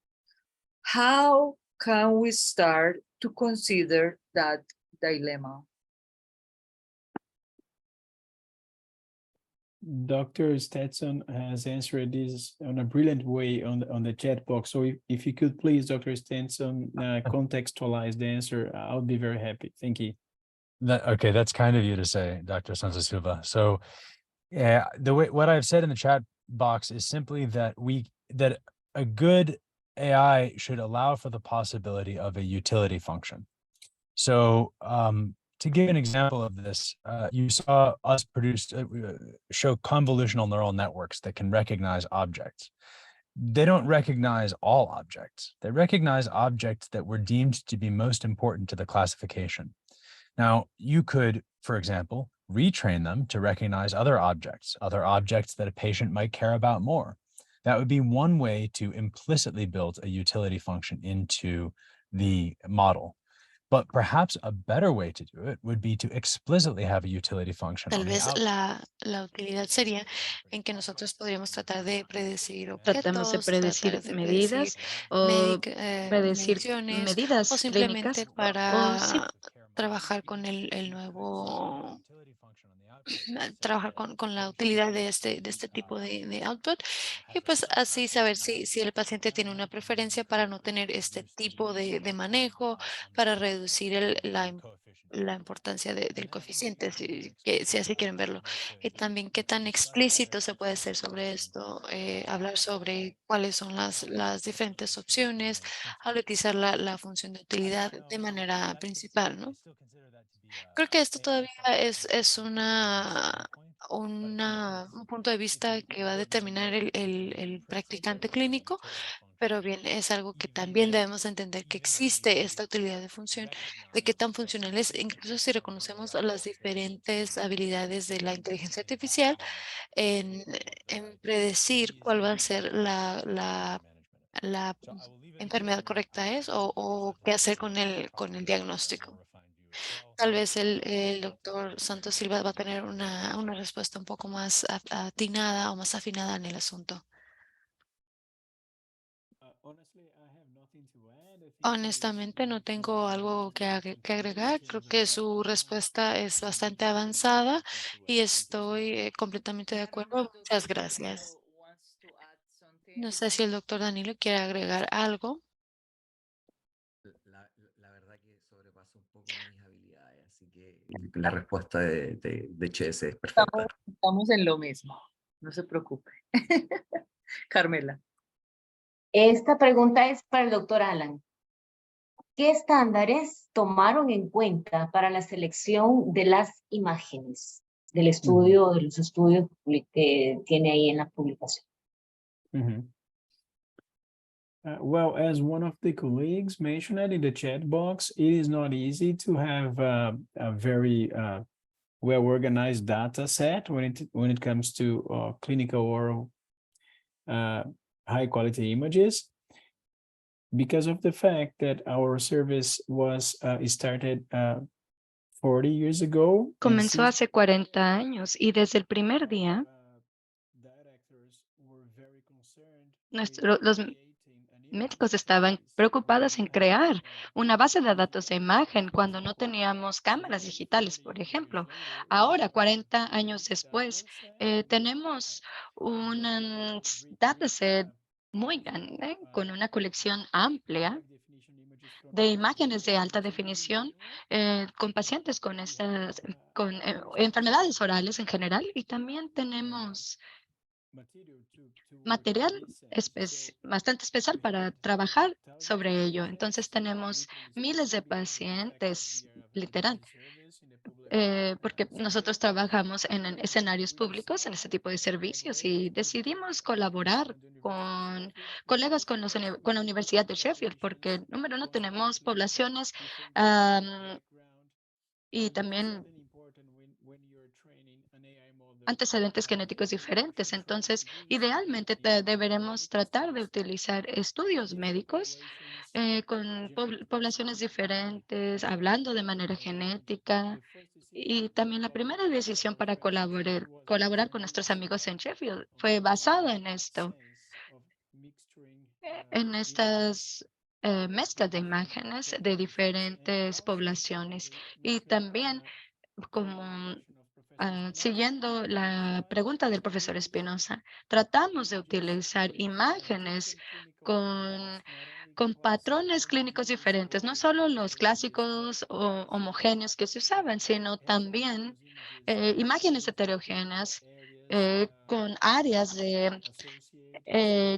How can we start to consider that dilemma? Dr. Stetson has answered this in a brilliant way on the chat box. So if you could please, Dr. Stetson, contextualize the answer, I would be very happy. Thank you. Okay, that's kind of you to say, Dr. Santos Silva. So yeah, what I've said in the chat box is simply that a good AI should allow for the possibility of a utility function. So to give an example of this, you saw us show convolutional neural networks that can recognize objects. They don't recognize all objects. They recognize objects that were deemed to be most important to the classification. Now, you could, for example, retrain them to recognize other objects that a patient might care about more. That would be one way to implicitly build a utility function into the model. But perhaps a better way to do it would be to explicitly have a utility function. Tal vez la utilidad sería en que nosotros podríamos tratar de predecir Tratamos de objetos, predecir tratar de medidas o predecir mediciones medidas o simplemente clínicas para trabajar con el nuevo, trabajar con la utilidad de este tipo de output y pues así saber si el paciente tiene una preferencia para no tener este tipo de manejo, para reducir la importancia del coeficiente, si así quieren verlo. Y también qué tan explícito se puede ser sobre esto, hablar sobre cuáles son las diferentes opciones, al utilizar la función de utilidad de manera principal, ¿no? Creo que esto todavía es un punto de vista que va a determinar el practicante clínico, pero bien, es algo que también debemos entender que existe esta utilidad de función, de qué tan funcional es, incluso si reconocemos las diferentes habilidades de la inteligencia artificial en predecir cuál va a ser la enfermedad correcta es o qué hacer con el diagnóstico. Tal vez el doctor Santos Silva va a tener una respuesta un poco más atinada o más afinada en el asunto. Honestamente, no tengo algo que agregar. Creo que su respuesta es bastante avanzada y estoy completamente de acuerdo. Muchas gracias. No sé si el doctor Danilo quiere agregar algo. La verdad que sobrepasa un poco mis habilidades, así que la respuesta de Ches es perfecta. Estamos en lo mismo, no se preocupe. Carmela. Esta pregunta es para el doctor Alan. ¿Qué estándares tomaron en cuenta para la selección de las imágenes del estudio, de los estudios que tiene ahí en la publicación? Well, as one of the colleagues mentioned in the chat box, it is not easy to have a very well-organized data set when it comes to clinical or high-quality images, because of the fact that our service was started 40 years ago. Comenzó hace 40 años y desde el primer día los médicos estaban preocupados en crear una base de datos de imagen cuando no teníamos cámaras digitales, por ejemplo. Ahora, 40 años después, tenemos un dataset muy grande con una colección amplia de imágenes de alta definición con pacientes con enfermedades orales en general, y también tenemos material bastante especial para trabajar sobre ello. Entonces tenemos miles de pacientes, literal, porque nosotros trabajamos en escenarios públicos, en este tipo de servicios, y decidimos colaborar con colegas con la Universidad de Sheffield, porque, número uno, tenemos poblaciones y también antecedentes genéticos diferentes. Entonces, idealmente deberemos tratar de utilizar estudios médicos con poblaciones diferentes, hablando de manera genética. Y también la primera decisión para colaborar con nuestros amigos en Sheffield fue basada en esto, en estas mezclas de imágenes de diferentes poblaciones. Y también, como siguiendo la pregunta del profesor Espinosa, tratamos de utilizar imágenes con patrones clínicos diferentes, no solo los clásicos o homogéneos que se usaban, sino también imágenes heterogéneas con áreas de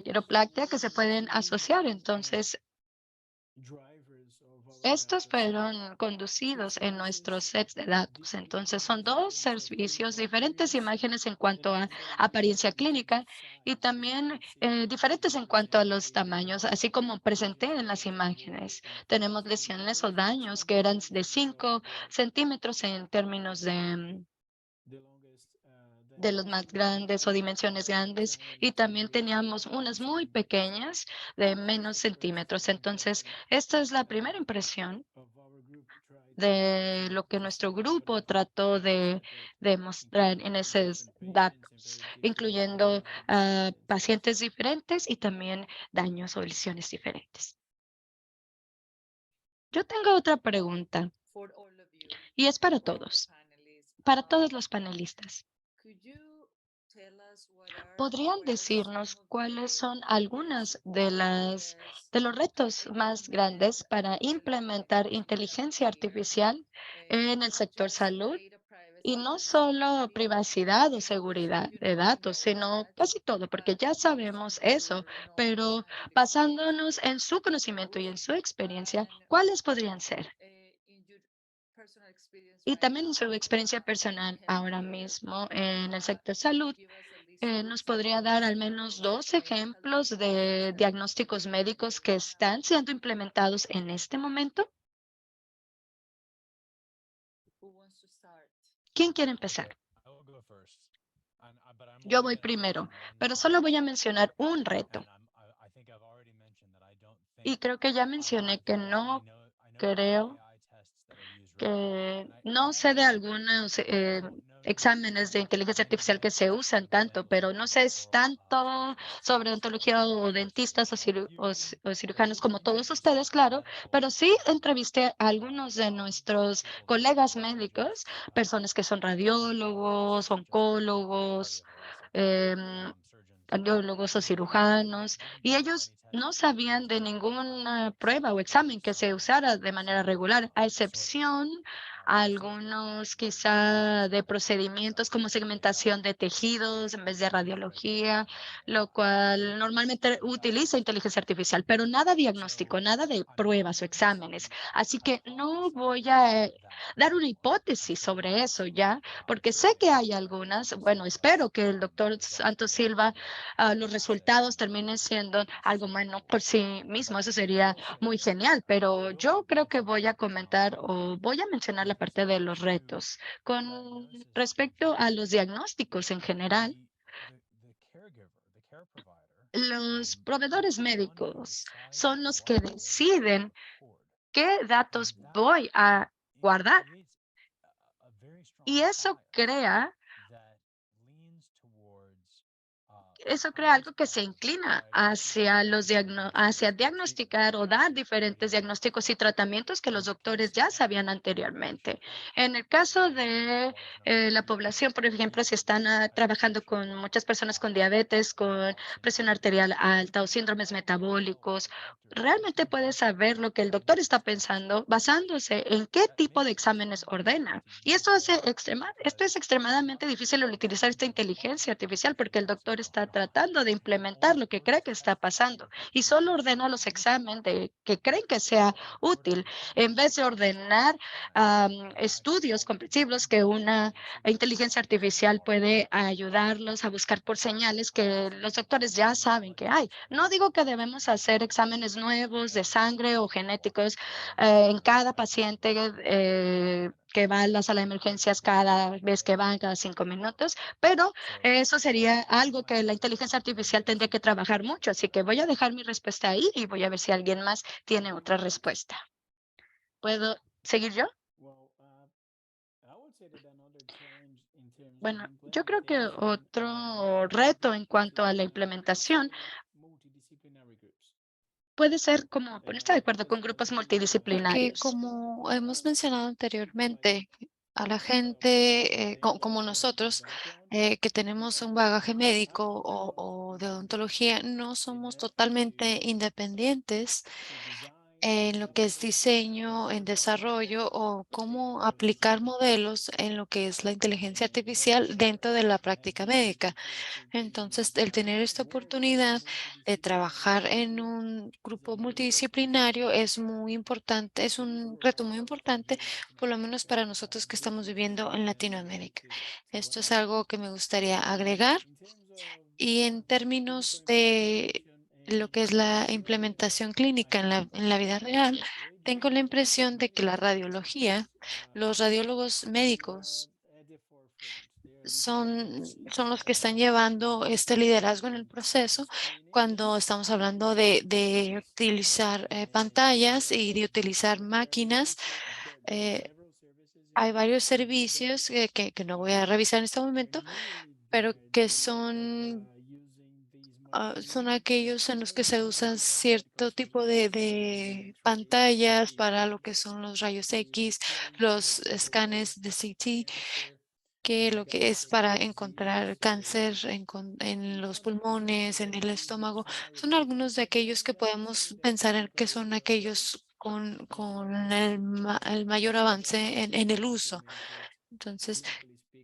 quiropláctea que se pueden asociar. Entonces, estos fueron conducidos en nuestros sets de datos. Entonces, son dos servicios, diferentes imágenes en cuanto a apariencia clínica y también diferentes en cuanto a los tamaños, así como presenté en las imágenes. Tenemos lesiones o daños que eran de 5 centímetros en términos de los más grandes o dimensiones grandes, y también teníamos unas muy pequeñas de menos centímetros. Entonces, esta es la primera impresión de lo que nuestro grupo trató de mostrar en esos datos, incluyendo pacientes diferentes y también daños o lesiones diferentes. Yo tengo otra pregunta y es para todos los panelistas. ¿Podrían decirnos cuáles son algunas de los retos más grandes para implementar inteligencia artificial en el sector salud? Y no solo privacidad o seguridad de datos, sino casi todo, porque ya sabemos eso, pero basándonos en su conocimiento y en su experiencia, ¿cuáles podrían ser? Y también en su experiencia personal ahora mismo en el sector salud, ¿nos podría dar al menos 2 ejemplos de diagnósticos médicos que están siendo implementados en este momento? ¿Quién quiere empezar? Yo voy primero, pero solo voy a mencionar un reto. Y creo que ya mencioné que no sé de algunos exámenes de inteligencia artificial que se usan tanto, pero no sé tanto sobre odontología o dentistas o cirujanos como todos ustedes, claro, pero sí entrevisté a algunos de nuestros colegas médicos, personas que son radiólogos, oncólogos, cardiólogos o cirujanos, y ellos no sabían de ninguna prueba o examen que se usara de manera regular, a excepción algunos quizá de procedimientos como segmentación de tejidos en vez de radiología, lo cual normalmente utiliza inteligencia artificial, pero nada diagnóstico, nada de pruebas o exámenes. Así que no voy a dar una hipótesis sobre eso ya, porque sé que hay algunas. Bueno, espero que el doctor Santos Silva, los resultados terminen siendo algo bueno por sí mismo. Eso sería muy genial, pero yo creo que voy a comentar o voy a mencionar la parte de los retos. Con respecto a los diagnósticos en general, los proveedores médicos son los que deciden qué datos voy a guardar. Y eso crea algo que se inclina hacia hacia diagnosticar o dar diferentes diagnósticos y tratamientos que los doctores ya sabían anteriormente. En el caso de la población, por ejemplo, si están trabajando con muchas personas con diabetes, con presión arterial alta o síndromes metabólicos, realmente puedes saber lo que el doctor está pensando basándose en qué tipo de exámenes ordena. Y esto es extremadamente difícil al utilizar esta inteligencia artificial porque el doctor está tratando de implementar lo que cree que está pasando y solo ordena los exámenes que creen que sea útil en vez de ordenar estudios comprensivos que una inteligencia artificial puede ayudarlos a buscar por señales que los doctores ya saben que hay. No digo que debemos hacer exámenes nuevos de sangre o genéticos en cada paciente que va a la sala de emergencias cada vez que van, cada 5 minutos, pero eso sería algo que la inteligencia artificial tendría que trabajar mucho. Así que voy a dejar mi respuesta ahí y voy a ver si alguien más tiene otra respuesta. ¿Puedo seguir yo? Bueno, yo creo que otro reto en cuanto a la implementación puede ser como ponerse de acuerdo con grupos Porque multidisciplinarios. como hemos mencionado anteriormente, a la gente como nosotros, que tenemos un bagaje médico o de odontología, no somos totalmente independientes en lo que es diseño, en desarrollo o cómo aplicar modelos en lo que es la inteligencia artificial dentro de la práctica médica. Entonces, el tener esta oportunidad de trabajar en un grupo multidisciplinario es muy importante, es un reto muy importante, por lo menos para nosotros que estamos viviendo en Latinoamérica. Esto es algo que me gustaría agregar. Y en términos de lo que es la implementación clínica en la vida real, tengo la impresión de que la radiología, los radiólogos médicos son los que están llevando este liderazgo en el proceso cuando estamos hablando de utilizar pantallas y de utilizar máquinas. Hay varios servicios que no voy a revisar en este momento, pero que son aquellos en los que se usa cierto tipo de pantallas para lo que son los rayos X, los escanes de CT, que lo que es para encontrar cáncer en los pulmones, en el estómago, son algunos de aquellos que podemos pensar en que son aquellos con el mayor avance en el uso. Entonces,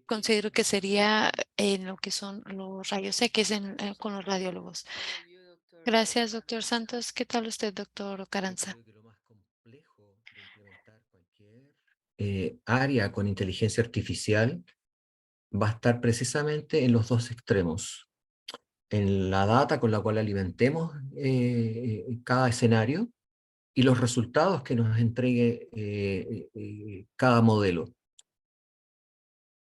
considero que sería en lo que son los rayos X con los radiólogos. Gracias, doctor Santos. ¿Qué tal usted, doctor Yo Caranza? creo que lo más complejo de implementar cualquier área con inteligencia artificial va a estar precisamente en los dos extremos, en la data con la cual alimentemos cada escenario y los resultados que nos entregue cada modelo.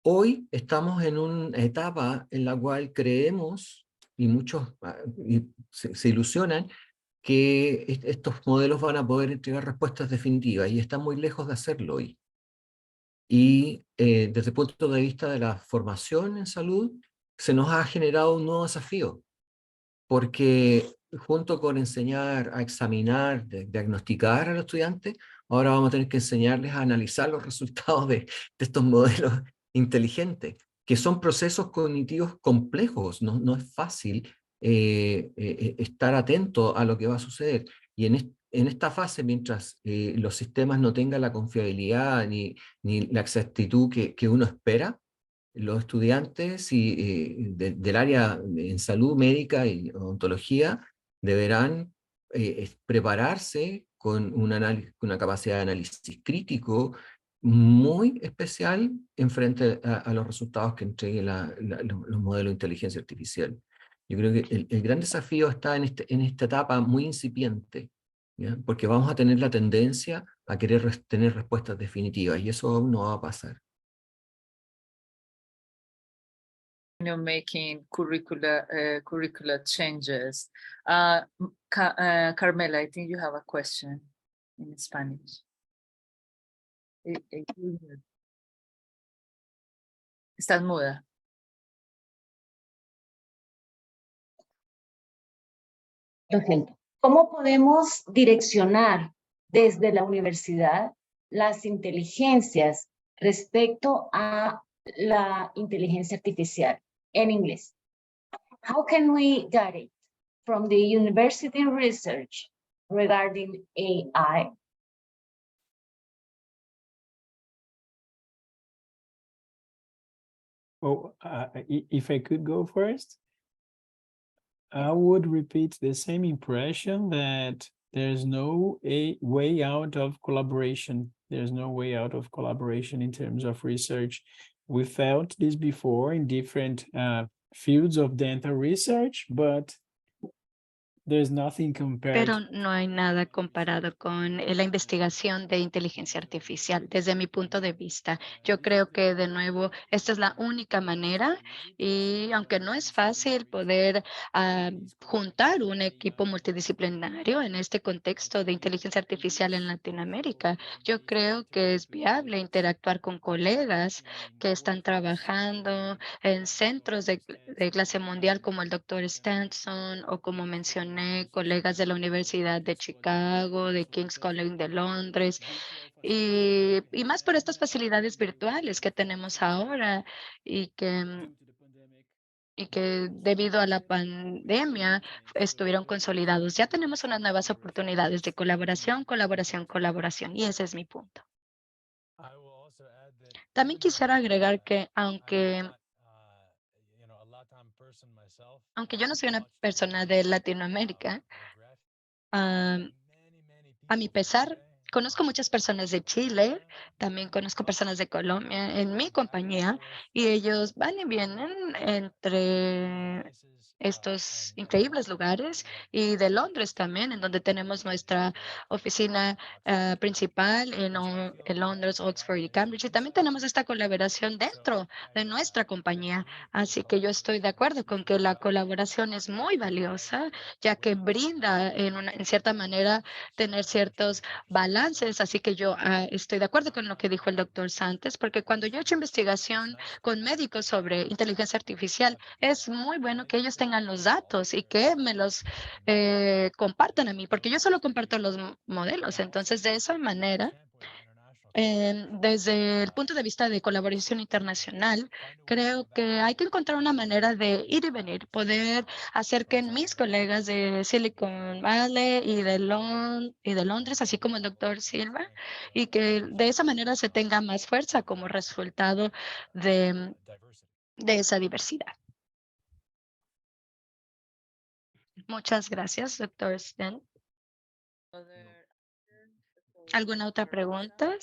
Hoy estamos en una etapa en la cual creemos, y muchos se ilusionan, que estos modelos van a poder entregar respuestas definitivas, y están muy lejos de hacerlo hoy. Y desde el punto de vista de la formación en salud, se nos ha generado un nuevo desafío, porque junto con enseñar a examinar, diagnosticar a los estudiantes, ahora vamos a tener que enseñarles a analizar los resultados de estos modelos inteligentes, que son procesos cognitivos complejos. No es fácil estar atento a lo que va a suceder. Y en esta fase, mientras los sistemas no tengan la confiabilidad ni la exactitud que uno espera, los estudiantes del área en salud médica y odontología deberán prepararse con una capacidad de análisis crítico muy especial en frente a los resultados que entreguen los modelos de inteligencia artificial. Yo creo que el gran desafío está en esta etapa muy incipiente, ¿ya? Porque vamos a tener la tendencia a querer tener respuestas definitivas, y eso aún no va a pasar. Making curricular changes. Carmela, I think you have a question in Spanish. Estás muda. Lo siento. ¿Cómo podemos direccionar desde la universidad las inteligencias respecto a la inteligencia artificial en inglés? How can we guide it from the university research regarding AI? Oh, if I could go first, I would repeat the same impression that there's no way out of collaboration. There's no way out of collaboration in terms of research. We felt this before in different fields of dental research, but there's nothing compared. Pero no hay nada comparado con la investigación de inteligencia artificial. Desde mi punto de vista, yo creo que de nuevo esta es la única manera y aunque no es fácil poder juntar un equipo multidisciplinario en este contexto de inteligencia artificial en Latinoamérica, yo creo que es viable interactuar con colegas que están trabajando en centros de clase mundial como el doctor Stanson o como mencioné, colegas de la Universidad de Chicago, de King's College de Londres, y más por estas facilidades virtuales que tenemos ahora y que debido a la pandemia estuvieron consolidados. Ya tenemos unas nuevas oportunidades de colaboración, colaboración, y ese es mi punto. También quisiera agregar que aunque yo no soy una persona de Latinoamérica, a mi pesar, conozco muchas personas de Chile, también conozco personas de Colombia en mi compañía y ellos van y vienen entre estos increíbles lugares y de Londres también, en donde tenemos nuestra oficina principal en Londres, Oxford y Cambridge. Y también tenemos esta colaboración dentro de nuestra compañía. Así que yo estoy de acuerdo con que la colaboración es muy valiosa, ya que brinda en cierta manera tener ciertos balances. Así que yo estoy de acuerdo con lo que dijo el doctor Santos, porque cuando yo he hecho investigación con médicos sobre inteligencia artificial, es muy bueno que ellos tengan los datos y que me los compartan a mí, porque yo solo comparto los modelos. Entonces, de esa manera, desde el punto de vista de colaboración internacional, creo que hay que encontrar una manera de ir y venir, poder hacer que mis colegas de Silicon Valley y de Londres, así como el doctor Silva, y que de esa manera se tenga más fuerza como resultado de esa diversidad. Muchas gracias, doctor Sten. ¿Alguna otra pregunta?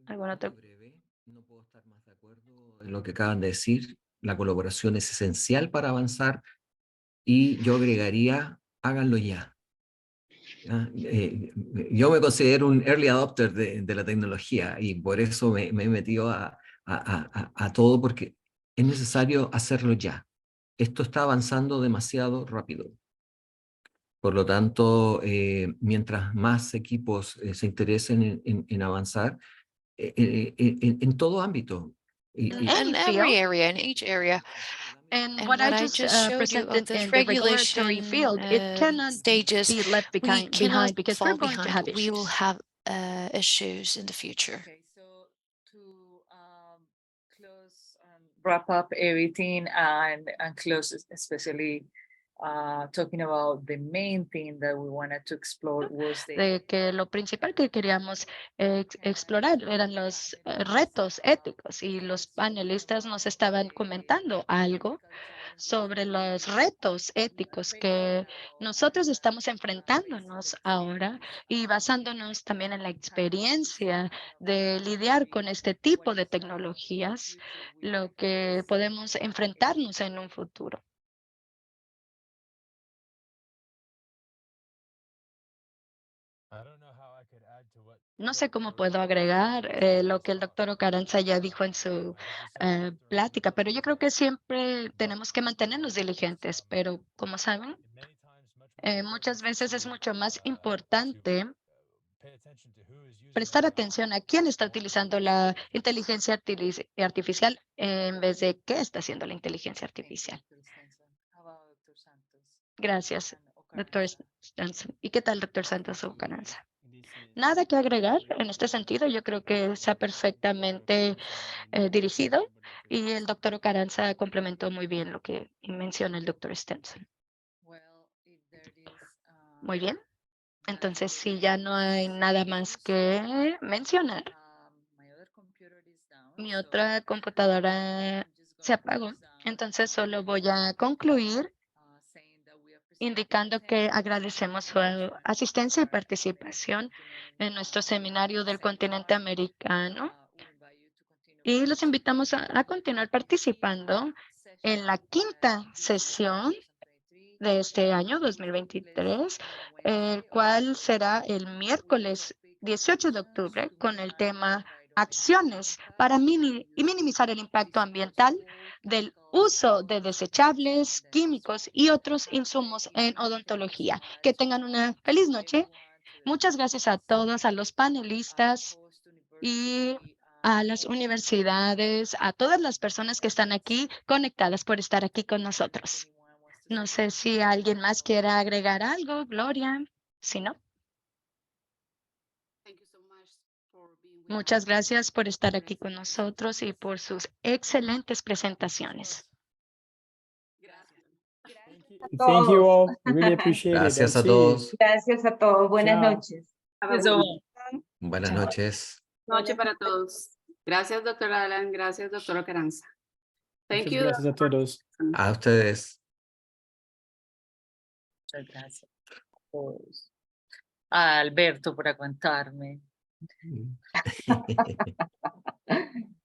¿Alguna otra? Breve, no puedo estar más de acuerdo en lo que acaban de decir. La colaboración es esencial para avanzar y yo agregaría, háganlo ya. Yo me considero un early adopter de la tecnología y por eso me he metido a todo, porque es necesario hacerlo ya. Esto está avanzando demasiado rápido. Por lo tanto, mientras más equipos se interesen en avanzar, en todo ámbito. In every area, in each area. And And what I what I just just showed you of presented this in the regulatory regulation field, it cannot stages, be left we behind cannot because we're fall going to have behind. We will issues. have issues in the future. Okay, so to close, wrap up everything and close, especially talking about the main thing that we wanted to explore was De que lo principal que queríamos explorar eran los retos éticos y los panelistas nos estaban comentando algo sobre los retos éticos que nosotros estamos enfrentándonos ahora y basándonos también en la experiencia de lidiar con este tipo de tecnologías, lo que podemos enfrentarnos en un futuro. No sé cómo puedo agregar lo que el doctor Ocaranza ya dijo en su plática, pero yo creo que siempre tenemos que mantenernos diligentes, pero como saben, muchas veces es mucho más importante prestar atención a quién está utilizando la inteligencia artificial en vez de qué está haciendo la inteligencia artificial. Gracias, doctor Stanson. ¿Y qué tal, doctor Santos Ocaranza? Nada que agregar en este sentido. Yo creo que está perfectamente dirigido y el doctor Ocaranza complementó muy bien lo que menciona el doctor Stenson. Muy bien. Entonces, si ya no hay nada más que mencionar, mi otra computadora se apagó. Entonces, solo voy a concluir indicando que agradecemos su asistencia y participación en nuestro seminario del continente americano y los invitamos a continuar participando en la quinta sesión de este año 2023, el cual será el miércoles 18 de octubre con el tema acciones para minimizar el impacto ambiental del uso de desechables, químicos y otros insumos en odontología. Que tengan una feliz noche. Muchas gracias a todos, a los panelistas y a las universidades, a todas las personas que están aquí conectadas por estar aquí con nosotros. No sé si alguien más quiera agregar algo, Gloria. Si no, muchas gracias por estar aquí con nosotros y por sus excelentes presentaciones. Thank you all. Really appreciate it. Gracias And a see you. todos. Gracias a todos. Buenas Chao. noches. Buenas Chao. noches. Noche para todos. Gracias, doctor Alan. Gracias, doctor Ocaranza. Thank Muchas you. gracias a todos. A ustedes. Muchas gracias a todos. A Alberto por aguantarme.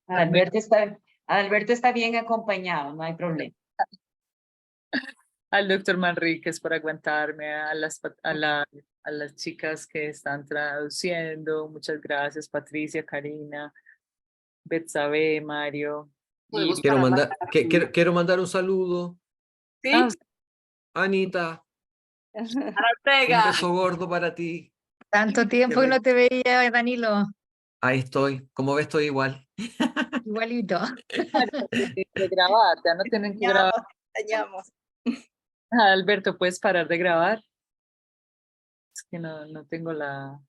Alberto está bien acompañado, no hay problema. Al doctor Manríquez por aguantarme, a las chicas que están traduciendo. Muchas gracias, Patricia, Karina, Betsabe, Mario. Podemos Quiero parar la mandar, grabación. quiero mandar un saludo. ¿Sí? Ah, Anita, Para un Ortega. beso gordo para ti. Tanto tiempo que no te veía, Danilo. Ahí estoy. Como ves, estoy igual. Igualito. de grabar, ya no tienen que grabar. Alberto, ¿puedes parar de grabar? Es que no tengo la...